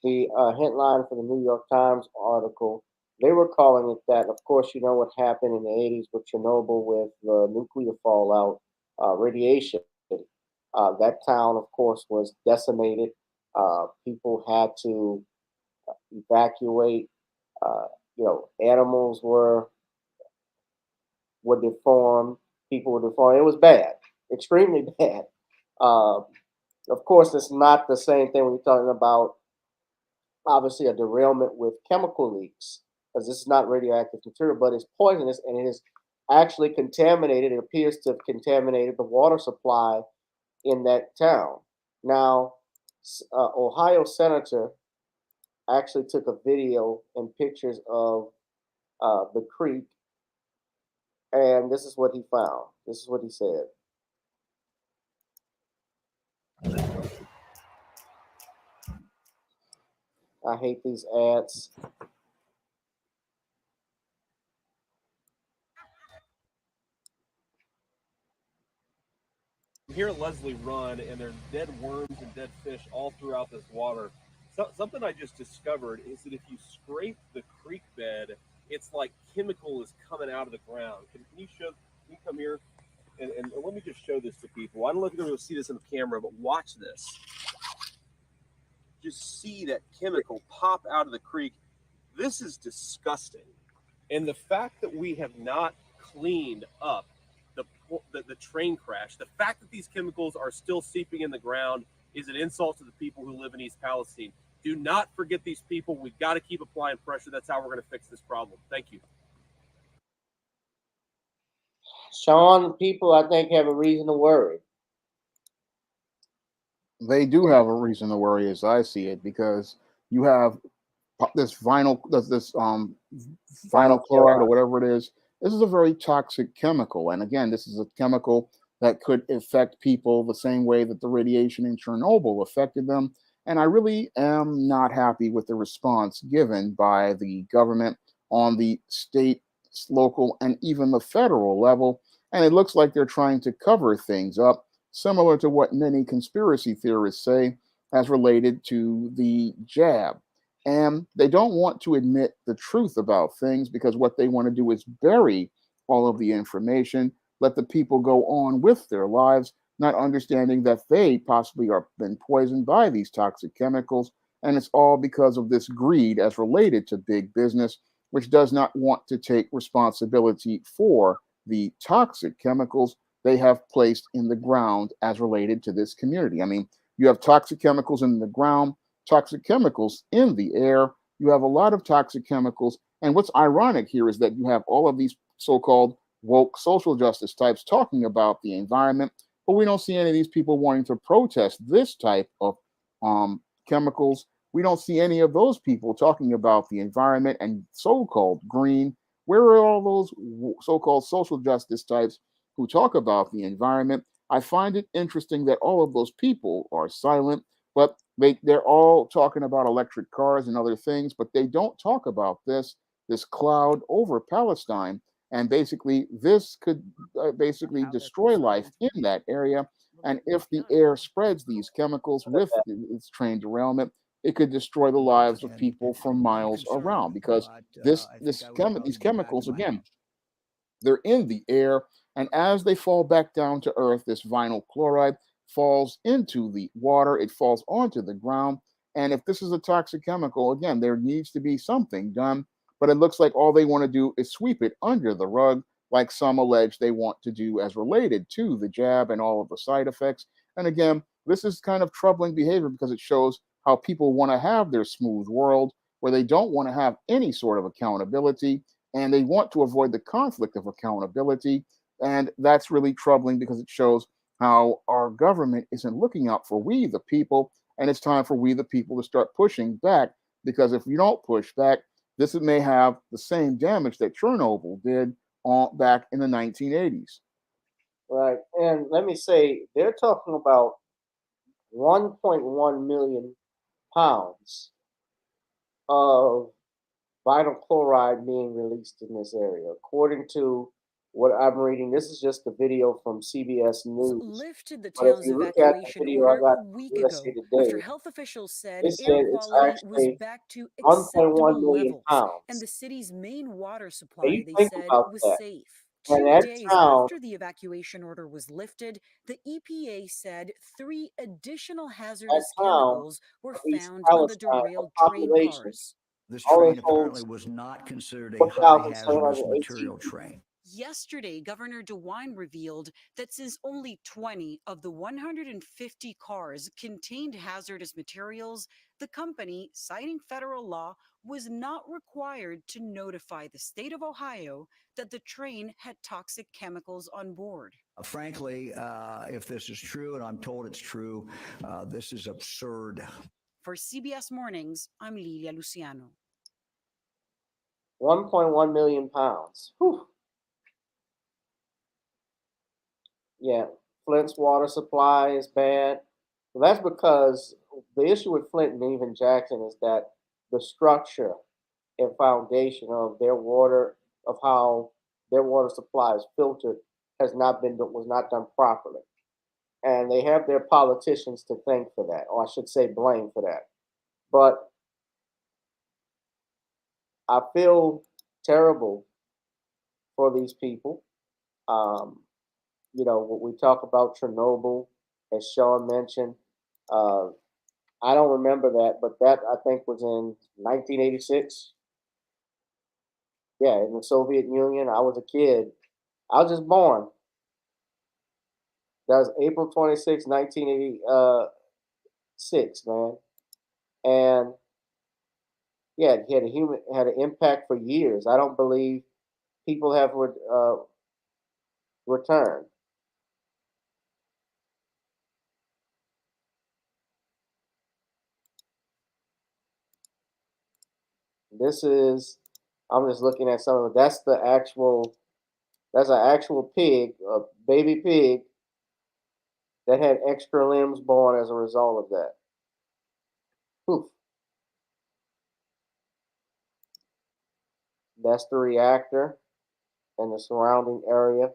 the headline for the New York Times article, they were calling it that. Of course, you know what happened in the 80s with Chernobyl with the nuclear fallout, radiation. That town, of course, was decimated. People had to evacuate. Animals were deformed. People were deformed. It was bad, extremely bad. Of course, it's not the same thing when you're talking about, obviously, a derailment with chemical leaks, because this is not radioactive material, but it's poisonous, and it is actually contaminated. It appears to have contaminated the water supply in that town. Now, Ohio senator actually took a video and pictures of the creek, and this is what he found. This is what he said. I hate these ads. Here at Leslie Run, and there's dead worms and dead fish all throughout this water. Something I just discovered is that if you scrape the creek bed, it's like chemical is coming out of the ground. Can you come here and let me just show this to people. I don't know if you're going to see this in the camera, but watch this. Just see that chemical pop out of the creek. This is disgusting. And the fact that we have not cleaned up the train crash, the fact that these chemicals are still seeping in the ground is an insult to the people who live in East Palestine. Do not forget these people. We've got to keep applying pressure. That's how we're going to fix this problem. Thank you. Shawn, people I think have a reason to worry. They do have a reason to worry, as I see it, because you have this vinyl chloride or whatever it is. This is a very toxic chemical, and again, this is a chemical that could affect people the same way that the radiation in Chernobyl affected them. And I really am not happy with the response given by the government on the state, local, and even the federal level. And it looks like they're trying to cover things up, similar to what many conspiracy theorists say as related to the jab. And they don't want to admit the truth about things because what they want to do is bury all of the information, let the people go on with their lives, not understanding that they possibly are been poisoned by these toxic chemicals. And it's all because of this greed as related to big business, which does not want to take responsibility for the toxic chemicals they have placed in the ground as related to this community. I mean, you have toxic chemicals in the ground, toxic chemicals in the air. You have a lot of toxic chemicals. And what's ironic here is that you have all of these so-called woke social justice types talking about the environment, but we don't see any of these people wanting to protest this type of chemicals. We don't see any of those people talking about the environment and so-called green. Where are all those so-called social justice types who talk about the environment? I find it interesting that all of those people are silent, but they're all talking about electric cars and other things, but they don't talk about this cloud over Palestine. And basically, this could basically destroy life in that area. And if the air spreads these chemicals with its train derailment, it could destroy the lives of people for miles around because these chemicals, again, they're in the air, and as they fall back down to earth, this vinyl chloride falls into the water, it falls onto the ground. And if this is a toxic chemical, again, there needs to be something done. But it looks like all they want to do is sweep it under the rug, like some allege they want to do as related to the jab and all of the side effects. And again, this is kind of troubling behavior because it shows how people want to have their smooth world where they don't want to have any sort of accountability and they want to avoid the conflict of accountability. And that's really troubling because it shows how our government isn't looking out for we, the people. And it's time for we, the people, to start pushing back because if you don't push back, this may have the same damage that Chernobyl did back in the 1980s. Right. And let me say, they're talking about 1.1 million pounds of vinyl chloride being released in this area. According to what I'm reading, this is just a video from CBS News. Lifted the But if town's you look at the evacuation video I order got a from week USA ago Today, after health officials said it air said it's quality was actually back to 1.1 acceptable million levels, and pounds. the city's main water And supply, you they think said, about was that. safe. And 2 that days town, after the evacuation order was lifted, the EPA said 3 additional that hazardous town chemicals were of East found on the Palestine, a derailed train population cars. This only train apparently holds was not considered a high hazardous 4,718 material people. train. Yesterday, Governor DeWine revealed that since only 20 of the 150 cars contained hazardous materials, the company, citing federal law, was not required to notify the state of Ohio that the train had toxic chemicals on board. Frankly, if this is true, and I'm told it's true, this is absurd. For CBS Mornings, I'm Lilia Luciano. 1.1 million pounds. Whew. Yeah, Flint's water supply is bad. Well, that's because the issue with Flint and even Jackson is that the structure and foundation of their water, of how their water supply is filtered, was not done properly. And they have their politicians to thank for that, or I should say blame for that. But I feel terrible for these people. Um, when we talk about Chernobyl, as Shawn mentioned, uh, I don't remember that, but that I think was in 1986. Yeah, in the Soviet Union. I was a kid. I was just born. That was April 26, 1986, man. And yeah, it had an impact for years. I don't believe people have return. This is, I'm just looking at some of it. That's the actual, that's an actual pig, a baby pig that had extra limbs born as a result of that. Poof. That's the reactor and the surrounding area.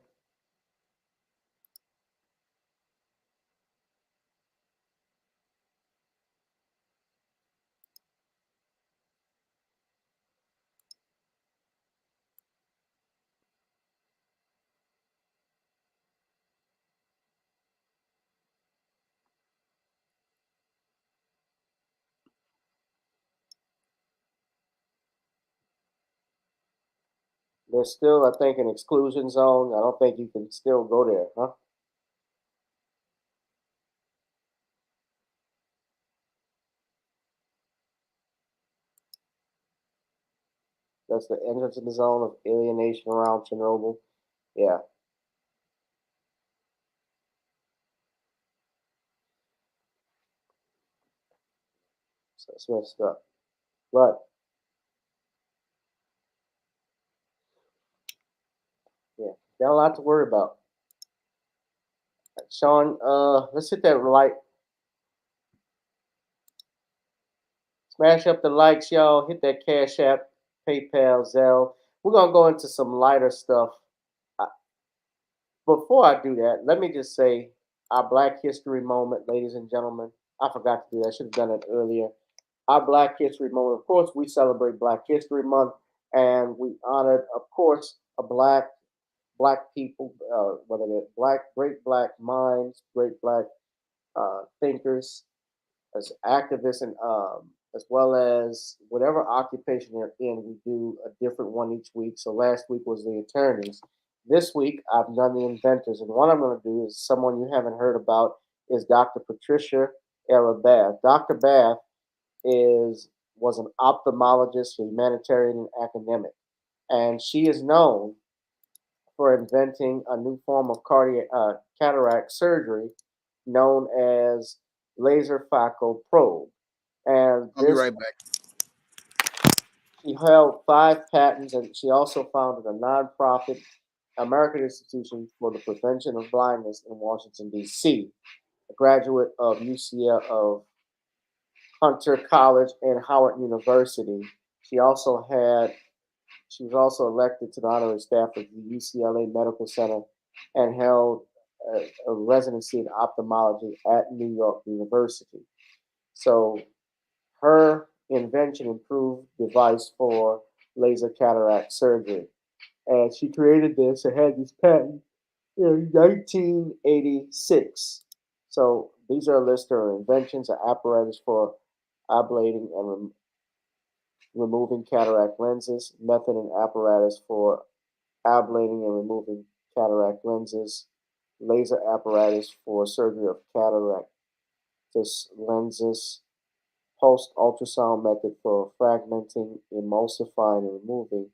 There's still, I think, an exclusion zone. I don't think you can still go there, huh? That's the entrance to the zone of alienation around Chernobyl. Yeah. So it's messed up. But yeah, got a lot to worry about. Shawn, let's hit that like. Smash up the likes, y'all. Hit that Cash App, PayPal, Zelle. We're gonna go into some lighter stuff. Before I do that, let me just say our Black History moment, ladies and gentlemen. I forgot to do that. I should have done it earlier. Our Black History moment. Of course, we celebrate Black History Month, and we honored, of course, a black people, whether they're great black minds, great black thinkers, as activists, and as well as whatever occupation they're in. We do a different one each week. So last week was the attorneys. This week I've done the inventors, and what I'm going to do is someone you haven't heard about is Dr. Patricia Ella Bath. Dr. Bath was an ophthalmologist, humanitarian, and academic, and she is known for inventing a new form of cataract surgery known as laser phaco probe. And I'll be right back. she held 5 patents, and she also founded a nonprofit American Institution for the Prevention of Blindness in Washington, D.C., a graduate of UCL of Hunter College and Howard University. She was also elected to the honorary staff of the UCLA Medical Center and held a residency in ophthalmology at New York University. So her invention improved device for laser cataract surgery. And she created this and had this patent in 1986. So these are a list of her inventions, an apparatus for ablating and removing cataract lenses, method and apparatus for ablating and removing cataract lenses, laser apparatus for surgery of cataract lenses, pulsed ultrasound method for fragmenting, emulsifying, and removing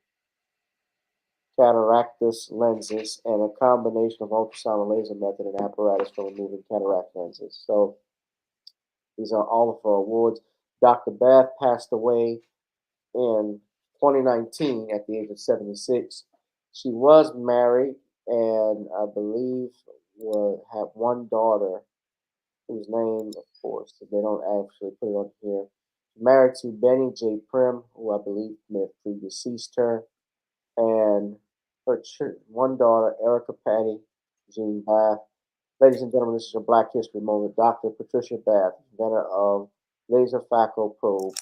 cataractus lenses, and a combination of ultrasound and laser method and apparatus for removing cataract lenses. So these are all of her awards. Dr. Bath passed away in 2019 at the age of 76. She was married and I believe had one daughter whose name, of course, they don't actually put it on here. Married to Benny J. Prim, who I believe may have predeceased her, and her one daughter, Erica Patty Jean Bath. Ladies and gentlemen, this is your Black History Moment. Dr. Patricia Bath, inventor of laser phaco probe,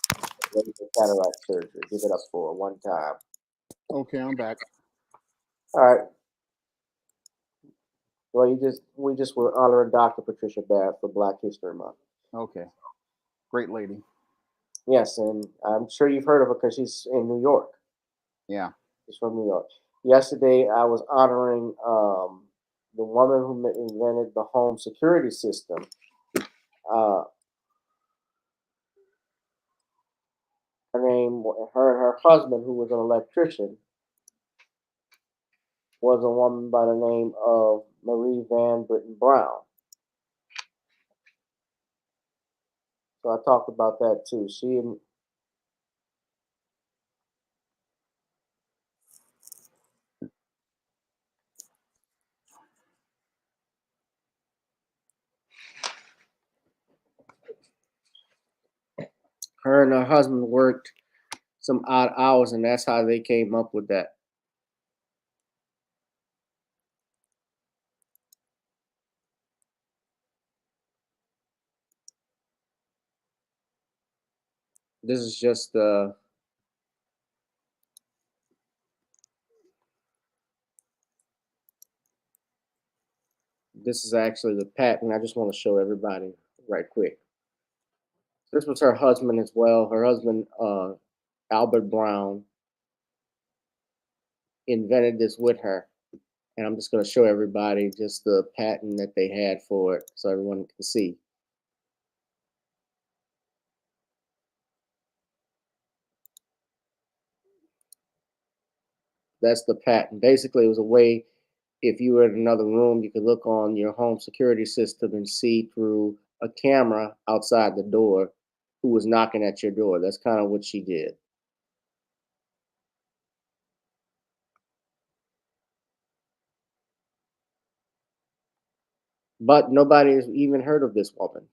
laser cataract surgery. Give it up for her one time. Okay, I'm back. All right. Well, we just were honoring Dr. Patricia Bath for Black History Month. Okay. Great lady. Yes, and I'm sure you've heard of her because she's in New York. Yeah. She's from New York. Yesterday, I was honoring the woman who invented the home security system. Her name, her and her husband, who was an electrician, was a woman by the name of Marie Van Britton Brown. So I talked about that too. She and her husband worked some odd hours, and that's how they came up with that. This is just this is actually the patent. I just want to show everybody right quick. This was her husband as well. Her husband, Albert Brown, invented this with her. And I'm just going to show everybody just the patent that they had for it so everyone can see. That's the patent. Basically, it was a way, if you were in another room, you could look on your home security system and see through a camera outside the door who was knocking at your door. That's kind of what she did. But nobody has even heard of this woman.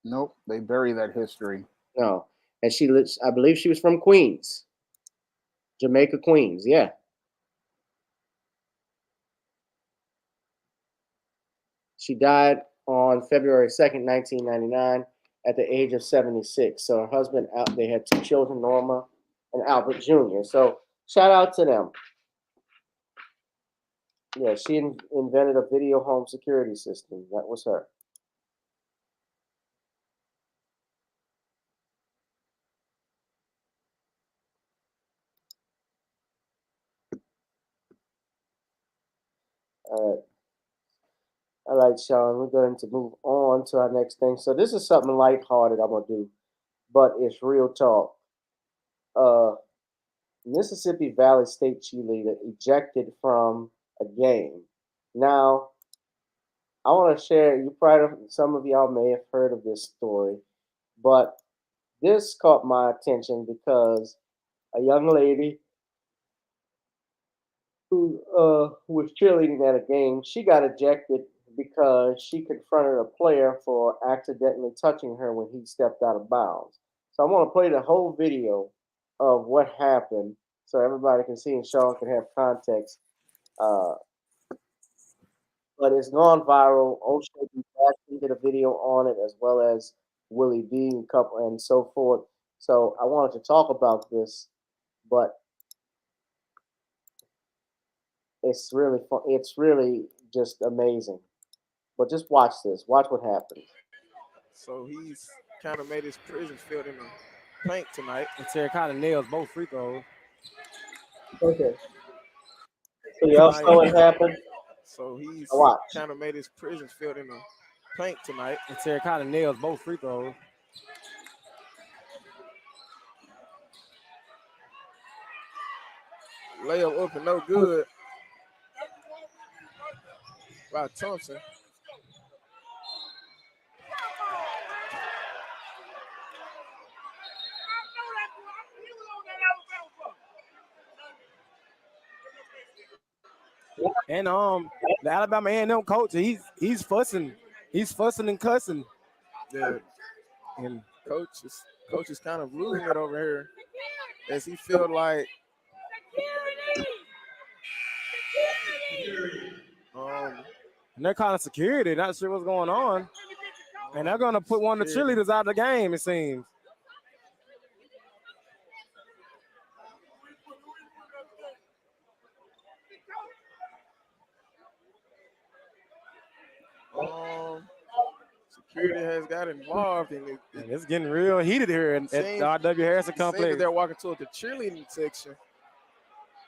Nope, they bury that history. No. And she lives, I believe she was from Queens, Jamaica, Queens. Yeah. She died on February 2nd, 1999, at the age of 76. So her husband, they had two children, Norma and Albert Jr. So shout out to them. Yeah, she invented a video home security system. That was her. All right. All right, Shawn, we're going to move on to our next thing. So this is something lighthearted I'm going to do, but it's real talk. Mississippi Valley State cheerleader ejected from a game. Now, I want to share, some of y'all may have heard of this story, but this caught my attention because a young lady who was cheerleading at a game, she got ejected because she confronted a player for accidentally touching her when he stepped out of bounds. So I want to play the whole video of what happened so everybody can see and Shawn can have context. But it's gone viral. O'Shea Jackson did a video on it, as well as Willie D and couple and so forth. So I wanted to talk about this, but it's really fun. It's really just amazing. But just watch this. Watch what happens. So he's kind of made his prison field in the paint tonight. And Terracotta nails both free throws. Okay. So y'all saw what happened? So he's watch. kind of made his prison field in the paint tonight. And Terracotta nails both free throws. Layup up and no good. By Thompson. And the Alabama A&M coach, he's fussing and cussing. Yeah. And coach is kind of losing it over here as he feel like and they're calling security, not sure what's going on. And they're gonna put one of the cheerleaders out of the game, it seems. Security has got involved in it. And it's getting real heated here at the R.W. Harrison complex. They're walking toward the cheerleading section.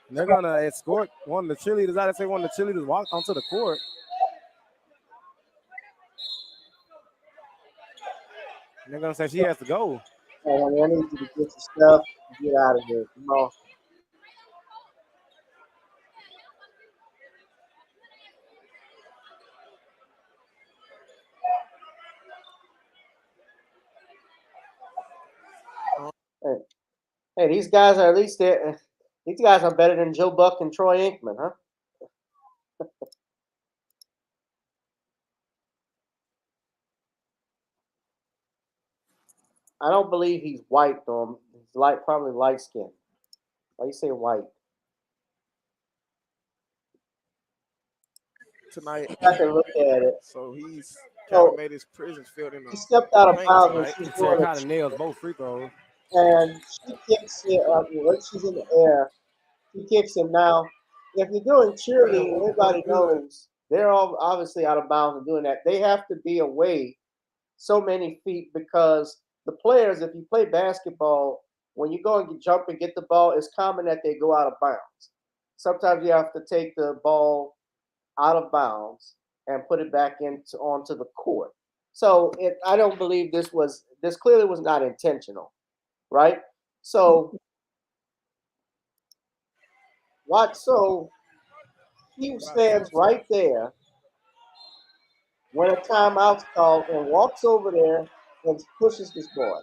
And they're gonna escort one of the cheerleaders out. They say one of the cheerleaders walk onto the court. And they're gonna say she has to go. Hey, honey, I need you to get your stuff and get out of here. Come on. Hey, these guys are at least there. These guys are better than Joe Buck and Troy Aikman, huh? I don't believe he's white though. He's probably light skinned. Why you say white? Tonight. I can look at it. So he's kind So of made his presence felt in he the stepped out of paint bounds and tonight. she's So doing kind of it. nails both free throws. And she kicks it when she's in the air. She kicks him. Now, if you're doing cheerleading, everybody knows they're all obviously out of bounds and doing that. They have to be away so many feet because the players, if you play basketball, when you go and jump and get the ball, it's common that they go out of bounds. Sometimes you have to take the ball out of bounds and put it back onto the court. So I don't believe this clearly was not intentional, right? So so he stands right there when a timeout's called and walks over there and pushes this boy.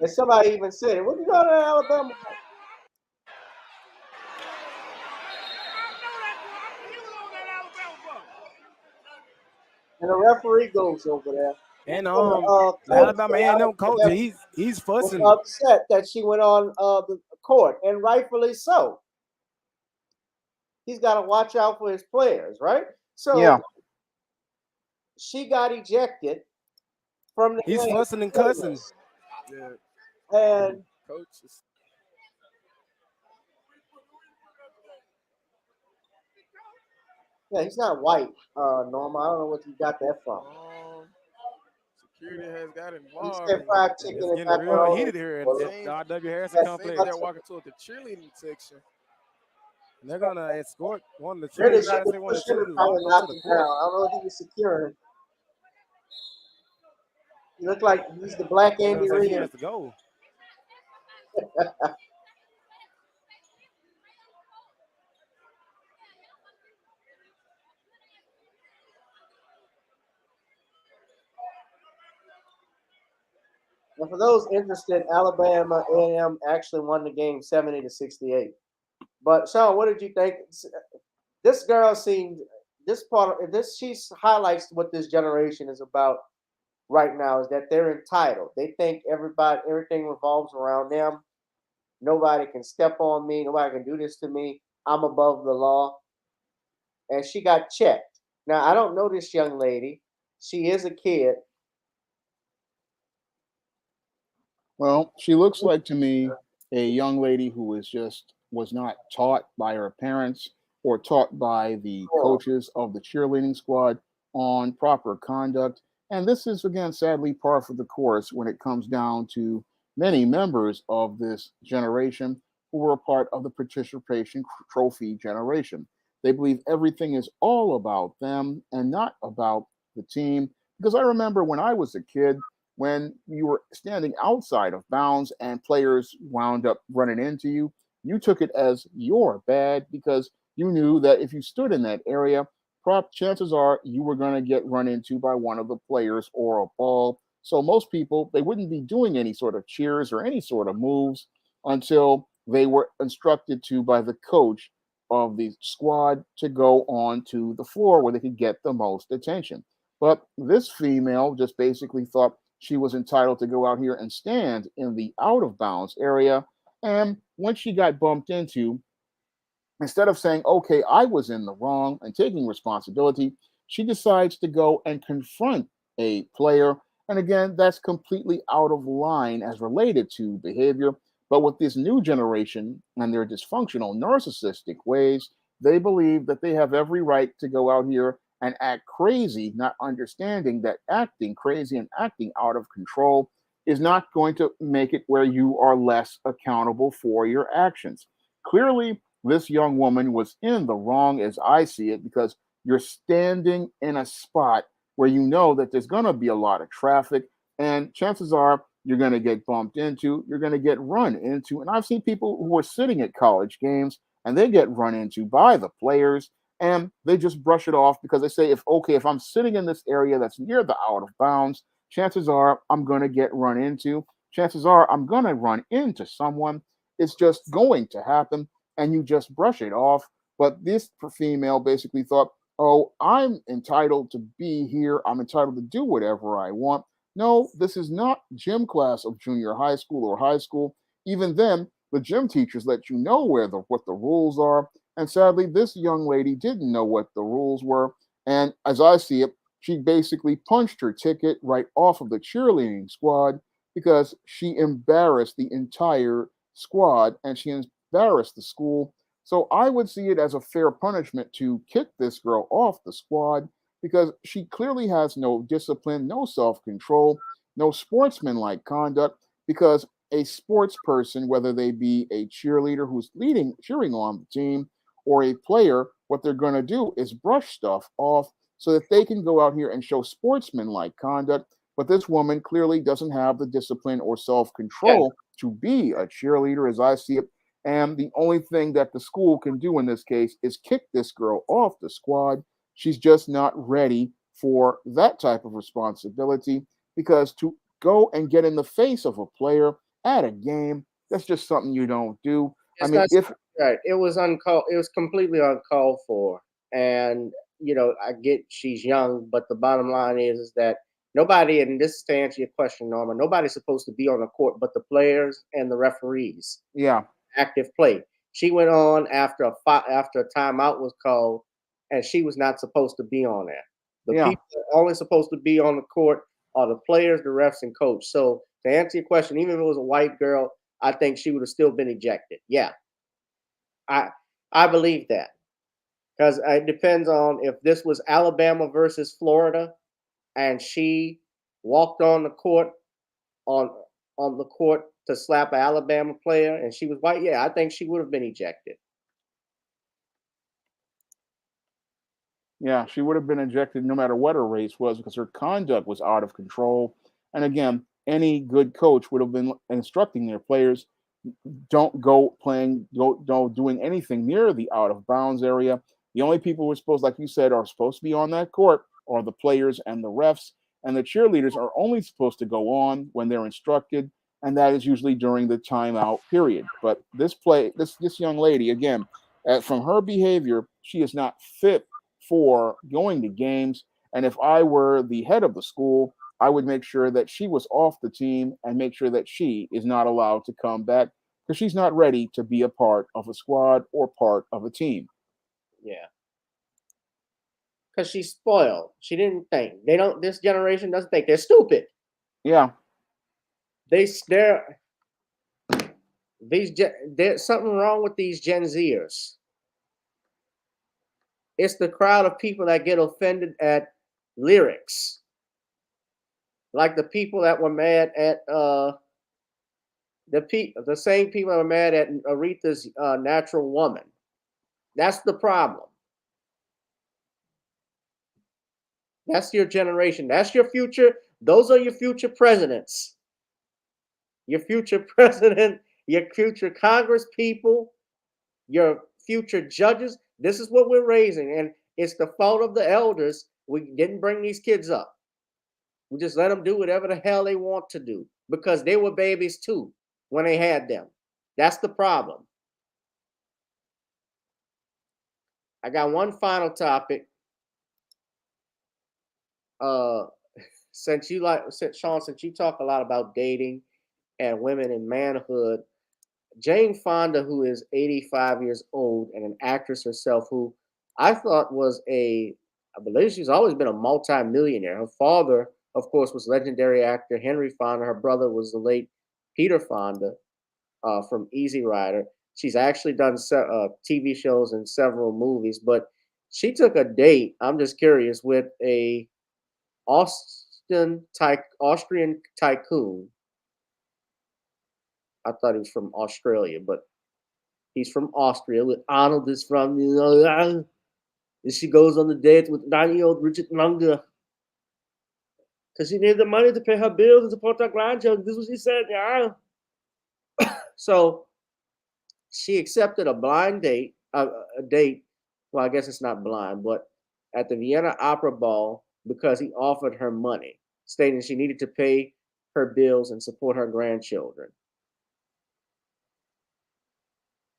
And somebody even said, "What you going to Alabama?" And the referee goes over there. And the Alabama A&M coach, he's fussing. Was upset that she went on the court, and rightfully so. He's got to watch out for his players, right? So yeah. She got ejected from the He's game. fussing and cussing. Yeah. And coaches. Yeah, he's not white, Norma. I don't know what you got that from. Security has got involved. He said fried chicken It's and getting real macaroni. heated here at the R.W. Harrison complex. They're walking toward the cheerleading section. And they're gonna escort one of the cheerleaders. I say one of the cheerleaders walk up to the court. I don't know if he was securing. He looked like he's the black Andy Like Reid. he has to go. And for those interested, Alabama A&M actually won the game 70-68. But Shawn, what did you think? This girl seemed she highlights what this generation is about right now, is that they're entitled. They think everything revolves around them. Nobody can step on me. Nobody can do this to me. I'm above the law. And she got checked. Now, I don't know this young lady. She is a kid. Well, she looks like to me a young lady who was not taught by her parents or taught by the coaches of the cheerleading squad on proper conduct. And this is, again, sadly, par for the course when it comes down to many members of this generation who were a part of the participation trophy generation. They believe everything is all about them and not about the team. Because I remember when I was a kid, when you were standing outside of bounds and players wound up running into you, you took it as your bad because you knew that if you stood in that area, chances are you were going to get run into by one of the players or a ball. So most people, they wouldn't be doing any sort of cheers or any sort of moves until they were instructed to by the coach of the squad to go on to the floor where they could get the most attention. But this female just basically thought she was entitled to go out here and stand in the out of bounds area. And when she got bumped into, instead of saying, okay, I was in the wrong and taking responsibility, she decides to go and confront a player. And again, that's completely out of line as related to behavior. But with this new generation and their dysfunctional narcissistic ways, they believe that they have every right to go out here and act crazy, not understanding that acting crazy and acting out of control is not going to make it where you are less accountable for your actions. Clearly, this young woman was in the wrong as I see it, because you're standing in a spot where you know that there's going to be a lot of traffic, and chances are you're going to get bumped into, you're going to get run into. And I've seen people who are sitting at college games and they get run into by the players, and they just brush it off because they say, if I'm sitting in this area that's near the out of bounds, chances are I'm going to get run into. Chances are I'm going to run into someone. It's just going to happen, and you just brush it off. But this female basically thought, oh, I'm entitled to be here. I'm entitled to do whatever I want. No, this is not gym class of junior high school or high school. Even then, the gym teachers let you know what the rules are. And sadly, this young lady didn't know what the rules were. And as I see it, she basically punched her ticket right off of the cheerleading squad because she embarrassed the entire squad and she embarrassed the school. So I would see it as a fair punishment to kick this girl off the squad because she clearly has no discipline, no self control, no sportsmanlike conduct. Because a sports person, whether they be a cheerleader who's cheering on the team, or a player, what they're going to do is brush stuff off so that they can go out here and show sportsmanlike conduct. But this woman clearly doesn't have the discipline or self control to be a cheerleader, as I see it. And the only thing that the school can do in this case is kick this girl off the squad. She's just not ready for that type of responsibility because to go and get in the face of a player at a game, that's just something you don't do. It's I mean, not if right. It was uncalled. It was completely uncalled for. And I get she's young, but the bottom line is that nobody, and this is to answer your question, Norma, nobody's supposed to be on the court but the players and the referees. yeah, Active play. She went on after after a timeout was called, and she was not supposed to be on there. The yeah, people that are only supposed to be on the court are the players, the refs, and coach. So to answer your question, even if it was a white girl, I think she would have still been ejected. Yeah, I I believe that because it depends on if this was Alabama versus Florida, and she walked on the court on the court to slap an Alabama player, and she was white. Yeah, I think she would have been ejected. yeah, she would have been ejected no matter what her race was because her conduct was out of control. And again, any good coach would have been instructing their players don't go playing, don't doing anything near the out of bounds area. The only people who are supposed, like you said, are supposed to be on that court are the players and the refs, and the cheerleaders are only supposed to go on when they're instructed, and that is usually during the timeout period. But this young lady, again, from her behavior, she is not fit for going to games. And if I were the head of the school, I would make sure that she was off the team and make sure that she is not allowed to come back because she's not ready to be a part of a squad or part of a team. Yeah, because she's spoiled. She didn't think. They don't. This generation doesn't think. They're stupid. Yeah, They're there's something wrong with these Gen Zers. It's the crowd of people that get offended at lyrics, like the people that were mad at the same people that were mad at Aretha's Natural Woman. That's the problem. That's your generation. That's your future. Those are your future presidents. Your future president, your future Congress people, your future judges. This is what we're raising. And it's the fault of the elders. We didn't bring these kids up. We just let them do whatever the hell they want to do because they were babies too when they had them. That's the problem. I got one final topic. Since Shawn, since you talk a lot about dating and women and manhood, Jane Fonda, who is 85 years old and an actress herself, who I thought I believe she's always been a multi-millionaire. Her father, of course, was legendary actor Henry Fonda. Her brother was the late Peter Fonda from Easy Rider. She's actually done TV shows and several movies, but she took a date, I'm just curious, with a Austrian tycoon. I thought he was from Australia, but he's from Austria. Arnold is from, and she goes on the date with 9-year-old Richard Munger because she needed the money to pay her bills and support her grandchildren. This is what she said, yeah. So she accepted a blind date, a date. Well, I guess it's not blind, but at the Vienna Opera Ball because he offered her money. stating she needed to pay her bills and support her grandchildren.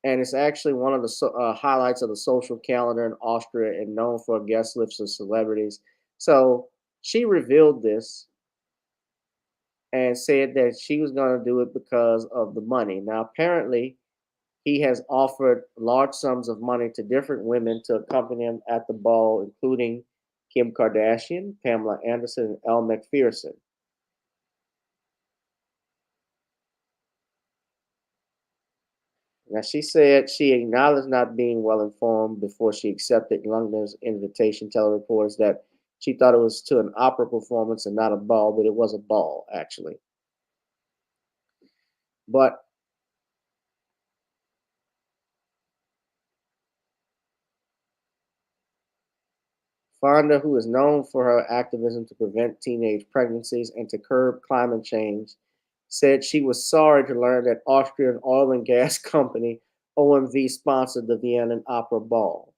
And it's actually one of the highlights of the social calendar in Austria and known for guest lists of celebrities. So she revealed this and said that she was going to do it because of the money. Now, apparently, he has offered large sums of money to different women to accompany him at the ball, including Kim Kardashian, Pamela Anderson, and Elle Macpherson. Now, she said she acknowledged not being well informed before she accepted Lundgren's invitation, telling reporters that she thought it was to an opera performance and not a ball, but it was a ball, actually. But Fonda, who is known for her activism to prevent teenage pregnancies and to curb climate change, said she was sorry to learn that Austrian oil and gas company OMV sponsored the Vienna Opera Ball.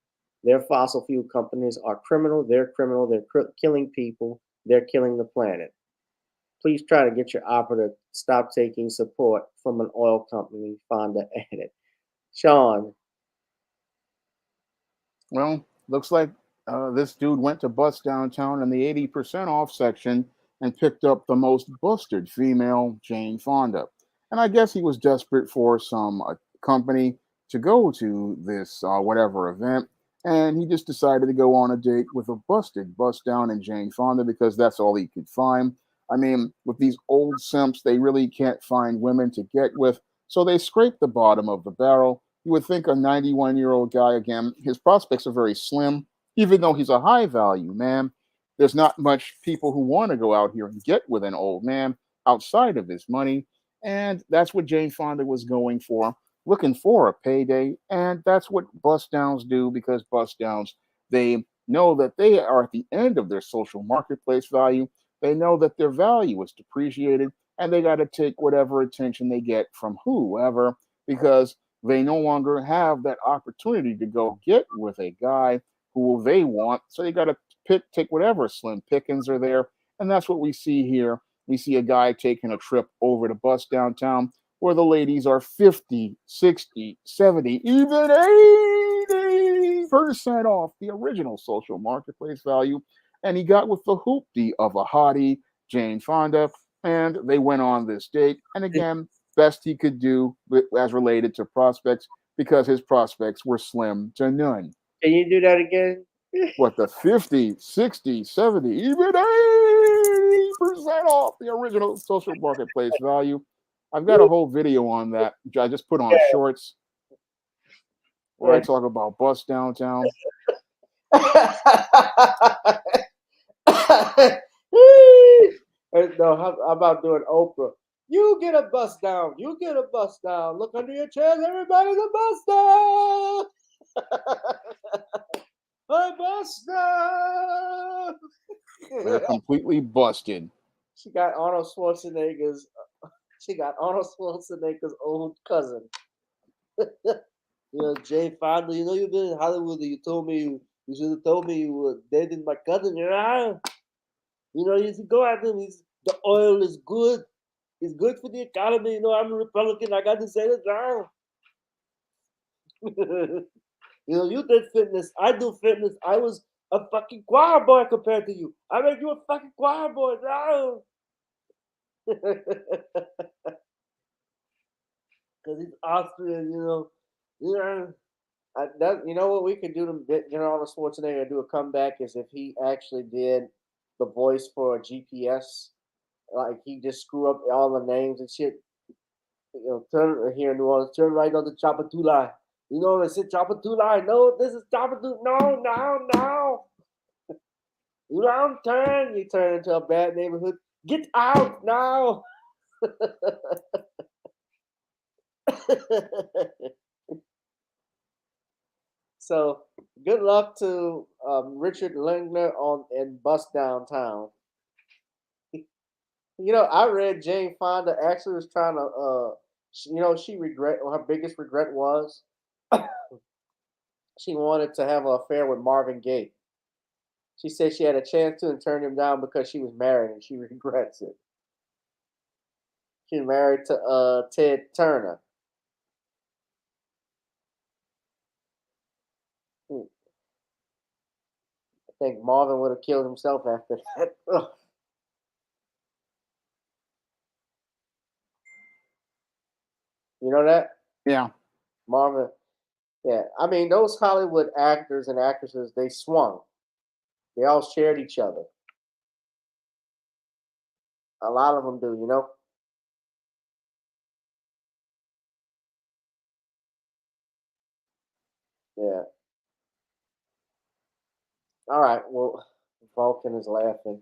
Their fossil fuel companies are criminal. They're criminal. They're killing people. They're killing the planet. Please try to get your opera to stop taking support from an oil company, Fonda added. Shawn. Well, looks like this dude went to bust downtown in the 80% off section and picked up the most busted female, Jane Fonda. And I guess he was desperate for some company to go to this whatever event. And he just decided to go on a date with a busted bust down in Jane Fonda because that's all he could find. I mean, with these old simps, they really can't find women to get with. So they scrape the bottom of the barrel. You would think a 91-year-old guy, again, his prospects are very slim, even though he's a high value man. There's not much people who want to go out here and get with an old man outside of his money. And that's what Jane Fonda was going for, looking for a payday. And that's what bust downs do, because bust downs, they know that they are at the end of their social marketplace value. They know that their value is depreciated, and they got to take whatever attention they get from whoever, because they no longer have that opportunity to go get with a guy who they want. So they got to take whatever slim pickings are there. And that's what we see here. We see a guy taking a trip over to bust downtown where the ladies are 50, 60, 70, even 80% off the original social marketplace value. And he got with the hoopty of a hottie, Jane Fonda, and they went on this date. And again, best he could do as related to prospects, because his prospects were slim to none. Can you do that again? What, the 50, 60, 70, even 80% off the original social marketplace value? I've got a whole video on that, which I just put on shorts, where I talk about bust downtown. No, how about doing Oprah? You get a bust down. You get a bust down. Look under your chairs. Everybody's a bust down. A bust down. They're completely busted. She got Arnold Schwarzenegger's. She got Arnold Schwarzenegger's old cousin. Jane Fonda. You've been in Hollywood. You told me you should have told me you were dating my cousin. You should go at him. The oil is good. It's good for the economy. I'm a Republican. I got to say it down. You did fitness. I do fitness. I was a fucking choir boy compared to you. I made you a fucking choir boy now. Because he's Austrian, what we could do to get Arnold Schwarzenegger to do a comeback is if he actually did the voice for a GPS. Like he just screw up all the names and shit. Turn here in New Orleans, turn right on the Chapatula. They said Chapatula. No, this is Chapatula. No. You don't turn. You turn into a bad neighborhood. Get out now. So good luck to Richard Lindner in Bust Downtown. I read Jane Fonda actually was trying to, her biggest regret was she wanted to have an affair with Marvin Gaye. She said she had a chance to and turned him down because she was married and she regrets it. She's married to Ted Turner. Hmm. I think Marvin would have killed himself after that. Ugh. You know that? Yeah. Marvin. Yeah. I mean, those Hollywood actors and actresses, they swung. They all shared each other. A lot of them do, you know? Yeah. All right. Well, Vulcan is laughing.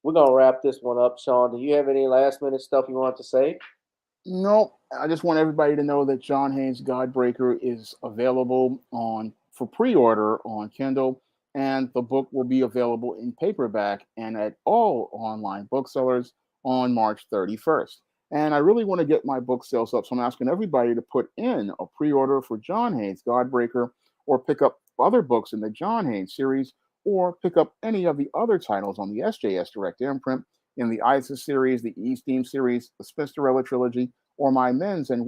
We're gonna wrap this one up, Shawn. Do you have any last minute stuff you want to say? No, I just want everybody to know that John Haynes Godbreaker is available on for pre-order on Kindle, and the book will be available in paperback and at all online booksellers on March 31st. And I really want to get my book sales up, so I'm asking everybody to put in a pre-order for John Haynes Godbreaker, or pick up other books in the John Haynes series, or pick up any of the other titles on the SJS Direct imprint in the ISIS series, the East Team series, the Spinsterella trilogy, or my men's and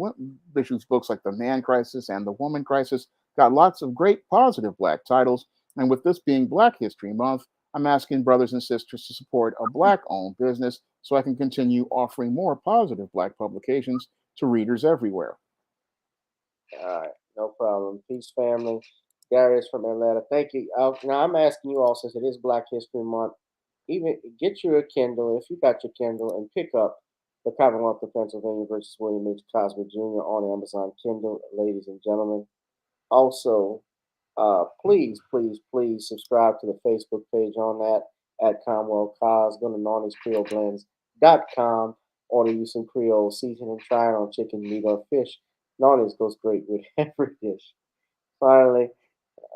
issues books like The Man Crisis and The Woman Crisis. Got lots of great positive Black titles. And with this being Black History Month, I'm asking brothers and sisters to support a Black owned business so I can continue offering more positive Black publications to readers everywhere. All right, no problem. Peace, family. Darius from Atlanta. Thank you. Now I'm asking you all, since it is Black History Month, even get you a Kindle if you got your Kindle and pick up the Commonwealth of Pennsylvania versus William H. Cosby Jr. on Amazon Kindle, ladies and gentlemen. Also, please, please, please subscribe to the Facebook page on that at Commonwealth Cos. Go to NornisCreoleBlends.com. Order you some Creole seasoning. Try it on chicken, meat, or fish. Nornis goes great with every dish. Finally,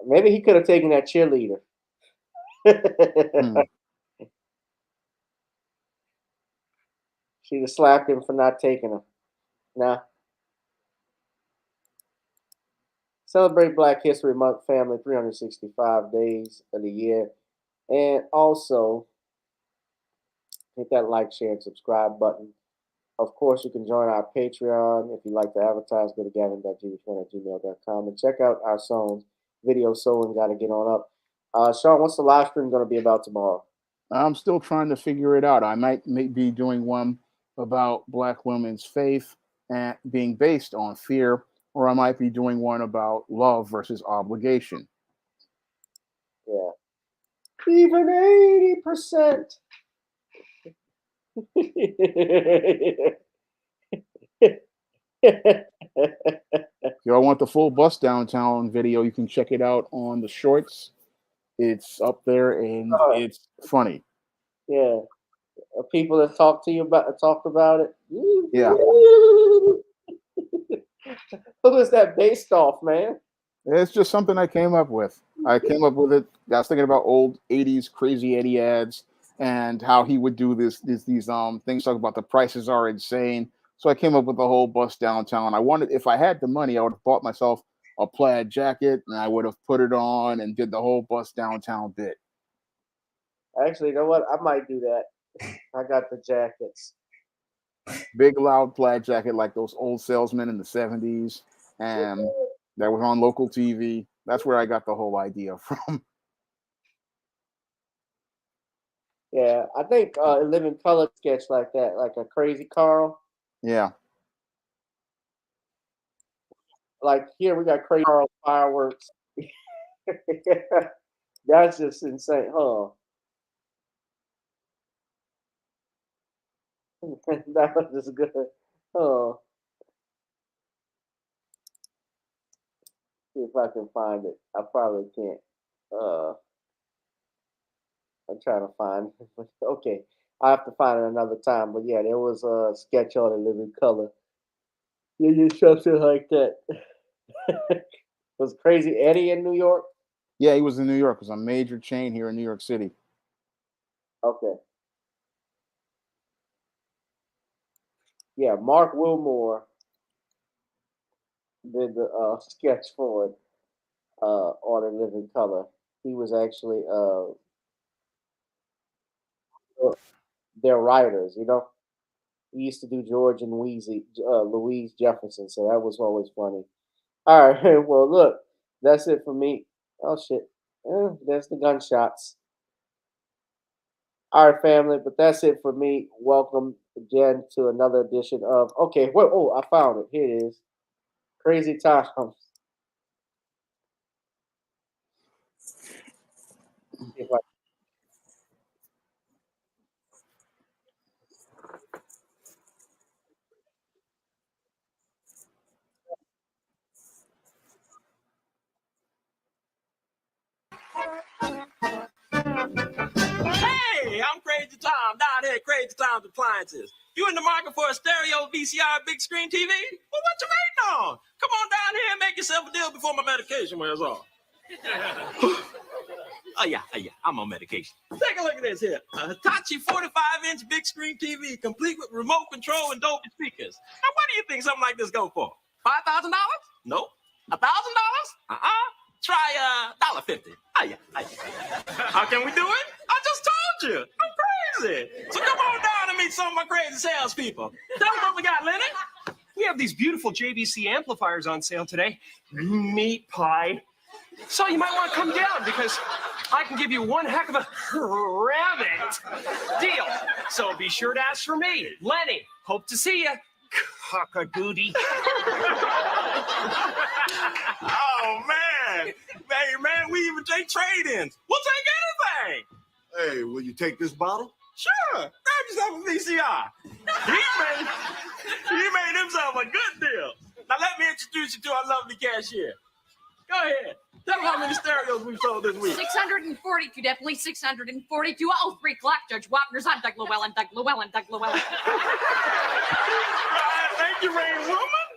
maybe he could have taken that cheerleader. She'd have slapped him for not taking her. Nah. Celebrate Black History Month, family, 365 days of the year. And also, hit that like, share, and subscribe button. Of course, you can join our Patreon. If you'd like to advertise, go to gavin.g1@gmail.com and check out our songs, Video Sewing, Gotta Get On Up. Shawn, what's the live stream going to be about tomorrow? I'm still trying to figure it out. I might be doing one about Black women's faith and being based on fear, or I might be doing one about love versus obligation. Yeah. Even 80%. If y'all want the full bus downtown video, you can check it out on the shorts. It's up there and it's funny. Yeah. People that talked about it. Yeah. Who is that based off, man? It's just something I came up with. I came up with it. I was thinking about old 80s Crazy Eddie ads and how he would do these things talk about the prices are insane. So I came up with the whole bus downtown. If I had the money, I would have bought myself a plaid jacket and I would have put it on and did the whole bus downtown bit. Actually, you know what? I might do that. I got the jackets. Big loud plaid jacket like those old salesmen in the 70s, and that was on local TV. That's where I got the whole idea from. Yeah, I think a Living Color sketch like that, like a Crazy Carl. Yeah. Like here we got Crazy Carl fireworks. That's just insane, huh? That was just good. Oh, see if I can find it. I probably can't. I'm trying to find it. Okay, I have to find it another time. But yeah, there was a sketch on a Living Color. You did something like that. Was Crazy Eddie in New York? Yeah, he was in New York. It was a major chain here in New York City. Okay. Yeah, Mark Wilmore did the sketch for it on a Living Color. He was actually their writers, you know. We used to do George and Louise Jefferson, so that was always funny. All right, well, look, that's it for me. Oh shit, there's the gunshots. All right, family, but that's it for me. Welcome again to another edition of. Okay, wait, oh, I found it. Here it is. Crazy Times. If I Hey, I'm Crazy Tom, down here at Crazy Tom's Appliances. You in the market for a stereo, VCR, big screen TV? Well, what you waiting on? Come on down here and make yourself a deal before my medication wears off. Oh yeah, I'm on medication. Take a look at this here. A Hitachi 45-inch big screen TV, complete with remote control and Dolby speakers. Now, what do you think something like this go for? $5,000? Nope. $1,000? Try $1.50. Oh yeah. How can we do it? I just told you. I'm crazy. So come on down and meet some of my crazy salespeople. Tell them what we got, Lenny. We have these beautiful JVC amplifiers on sale today. Meat pie. So you might want to come down because I can give you one heck of a rabbit deal. So be sure to ask for me, Lenny. Hope to see you. Cockagoody. Oh, man. Hey, man, we even take trade-ins. We'll take anything. Hey, will you take this bottle? Sure. Grab yourself a VCR. He made himself a good deal. Now, let me introduce you to our lovely cashier. Go ahead. Tell them how many stereos we've sold this week. 642, definitely 642. Oh, 3 o'clock, Judge Wapner's on Doug Llewellyn. Thank you, Rain Woman.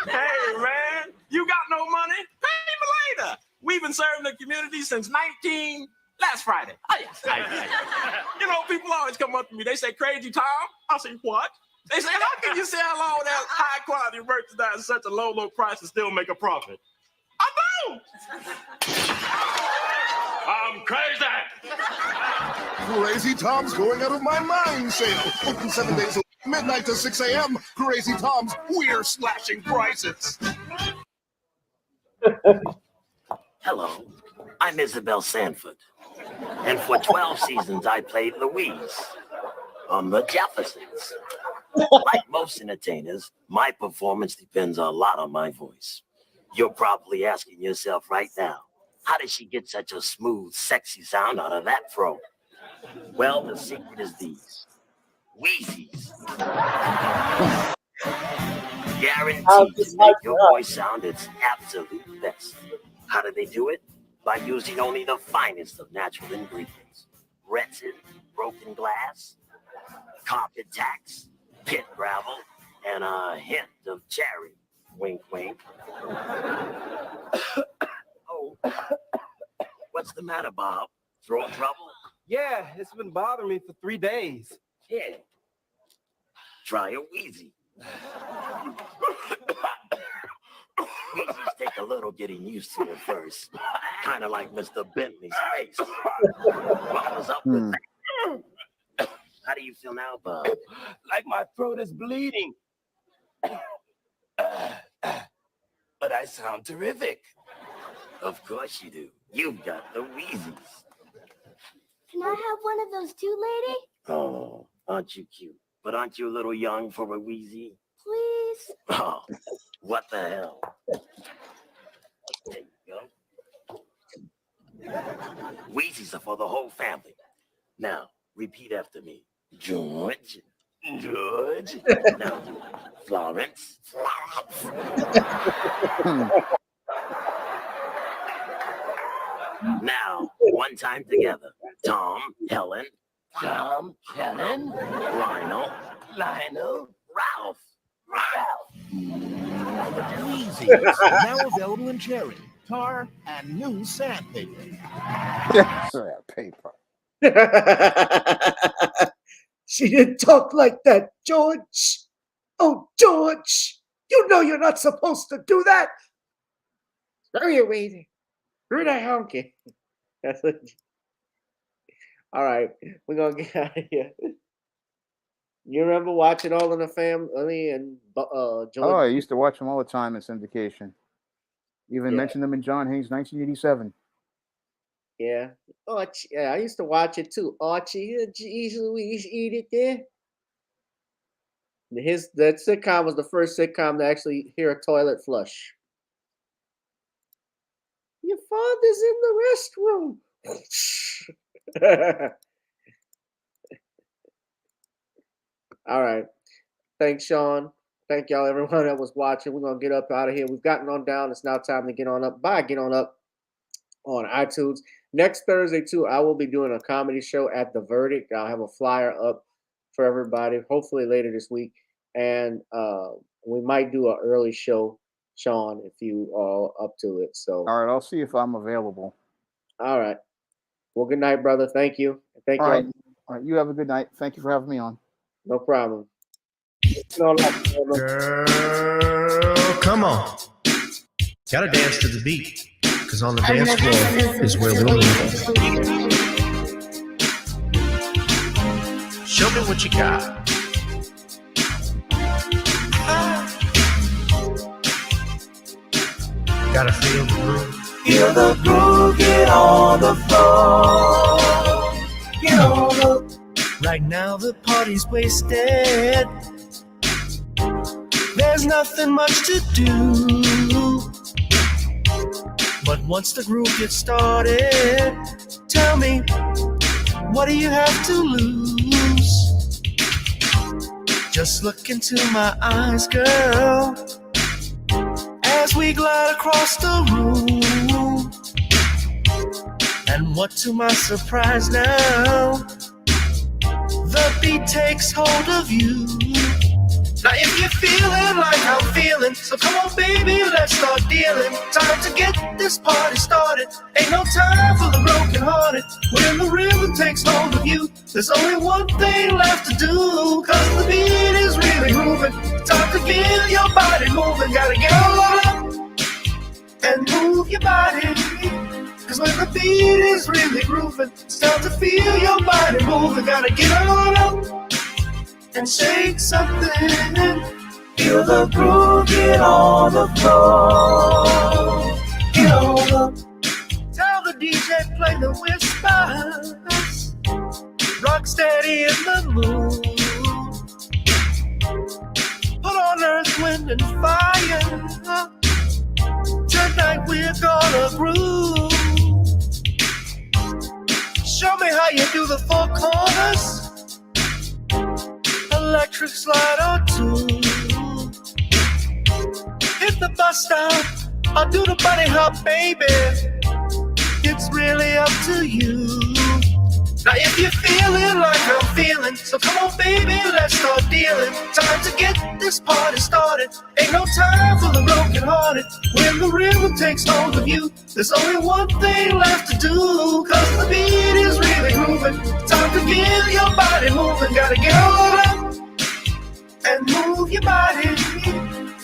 Hey, man, you got no money? Pay me later. We've been serving the community since last Friday. Oh, yeah. You know, people always come up to me. They say, Crazy Tom. I say, what? They say, how can you sell all that high-quality merchandise at such a low price and still make a profit? I don't. I'm crazy. Crazy Tom's going out of my mind sale. Open 7 days a week, midnight to 6 a.m. Crazy Tom's, we're slashing prices. Hello, I'm Isabel Sanford. And for 12 seasons, I played Louise on The Jeffersons. Like most entertainers, my performance depends a lot on my voice. You're probably asking yourself right now, how did she get such a smooth, sexy sound out of that throat? Well, the secret is these. Wheezies. Guaranteed to make your voice sound its absolute best. How do they do it? By using only the finest of natural ingredients. Resin, broken glass, carpet tacks, pit gravel, and a hint of cherry. Wink, wink. Oh, what's the matter, Bob? Throat trouble? Yeah, it's been bothering me for 3 days. Yeah. Try a Wheezy. Wheezies take a little getting used to at first. Kind of like Mr. Bentley's face. What was up with that? How do you feel now, Bob? Like my throat is bleeding. But I sound terrific. Of course you do. You've got the Wheezies. Can I have one of those too, lady? Oh, aren't you cute? But aren't you a little young for a Wheezy? Please? Oh, what the hell? There you go. Wheezies are for the whole family. Now, repeat after me. George. George. Now, Florence. Now, one time together. Tom, Helen. Tom, Helen, Lionel. Lionel, Ralph. Wheezies, now available in cherry, tar, and new sandpaper. Paper. She didn't talk like that, George. Oh, George, you know you're not supposed to do that. Where are you waiting? Who the honky? That's it. All right, we're gonna get out of here. You remember watching All in the Family and Oh, Joey? I used to watch them all the time in syndication. Even Yeah. mentioned them in John Haynes' 1987. Yeah. Archie. Yeah, I used to watch it too. Archie, geez, we used to eat it there. That sitcom was the first sitcom to actually hear a toilet flush. Your father's in the restroom. All right. Thanks, Shawn. Thank y'all, everyone that was watching. We're gonna get up out of here. We've gotten on down. It's now time to get on up. Bye. Get on up on iTunes. Next Thursday, too, I will be doing a comedy show at The Verdict. I'll have a flyer up for everybody, hopefully later this week. And we might do an early show, Shawn, if you are up to it. So, All right, I'll see if I'm available. all right. Well, good night, brother. Thank you. Thank All you. right. All right. You have a good night. Thank you for having me on. No problem. No, Girl, come on. Gotta dance to the beat. Because on the dance floor is where we'll meet. Show me what you got. Gotta feel the groove. Feel the groove, get on the floor. Get on the. Right now the party's wasted. There's nothing much to do. But once the groove gets started, tell me, what do you have to lose? Just look into my eyes, girl, as we glide across the room. And what to my surprise now, the beat takes hold of you. Now if you're feeling like I'm feeling, so come on baby, let's start dealing. Time to get this party started. Ain't no time for the broken hearted. When the rhythm takes hold of you, there's only one thing left to do. Cause the beat is really grooving. Time to feel your body moving. Gotta get on up and move your body. Cause when the beat is really grooving, it's time to feel your body moving. Gotta get on up and shake something. Feel the groove, get on the floor. Get on the. Tell the DJ play the whispers. Rock steady in the mood. Put on earth, wind, and fire. Tonight we're gonna groove. Show me how you do the four corners. Electric slide or two. Hit the bus stop or do the bunny hop, baby. It's really up to you. Now if you're feeling like I'm feeling, so come on baby, let's start dealing. Time to get this party started. Ain't no time for the broken hearted. When the rhythm takes hold of you, there's only one thing left to do. Cause the beat is really grooving. Time to feel your body moving. Gotta get on up and move your body.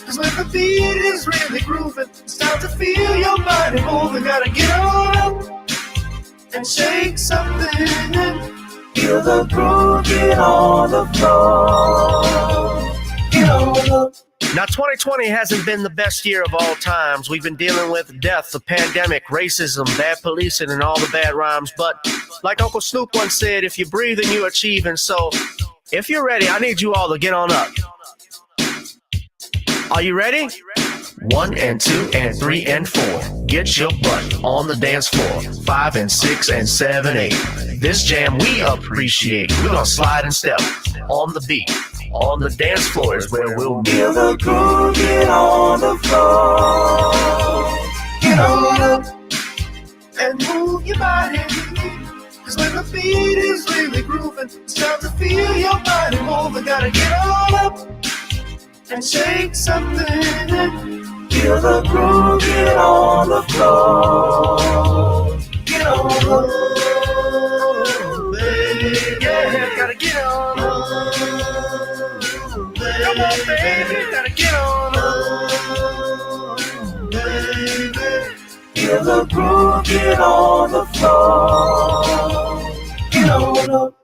Cause when the beat is really grooving, it's time to feel your body moving. Gotta get on up and shake something. Feel the groove, get on the floor. Get on the. Now 2020 hasn't been the best year of all times. We've been dealing with death, the pandemic, racism, bad policing, and all the bad rhymes. But like Uncle Snoop once said, if you're breathing, you're achieving. So if you're ready, I need you all to get on up. Are you ready? 1 and 2 and 3 and 4. Get your butt on the dance floor. 5 and 6 and 7, 8. This jam we appreciate. We're gonna slide and step on the beat. On the dance floor is where we'll be. Feel the groove, get on the floor. Get on up and move your body. Cause when the beat is really grooving, it's time to feel your body moving. Gotta get on up and shake something. Feel the groove, get on the floor. Get on the floor, baby. Yeah, gotta get on up. Come on, baby, gotta get on up, baby. Feel the groove, get on the floor. Get on roll up.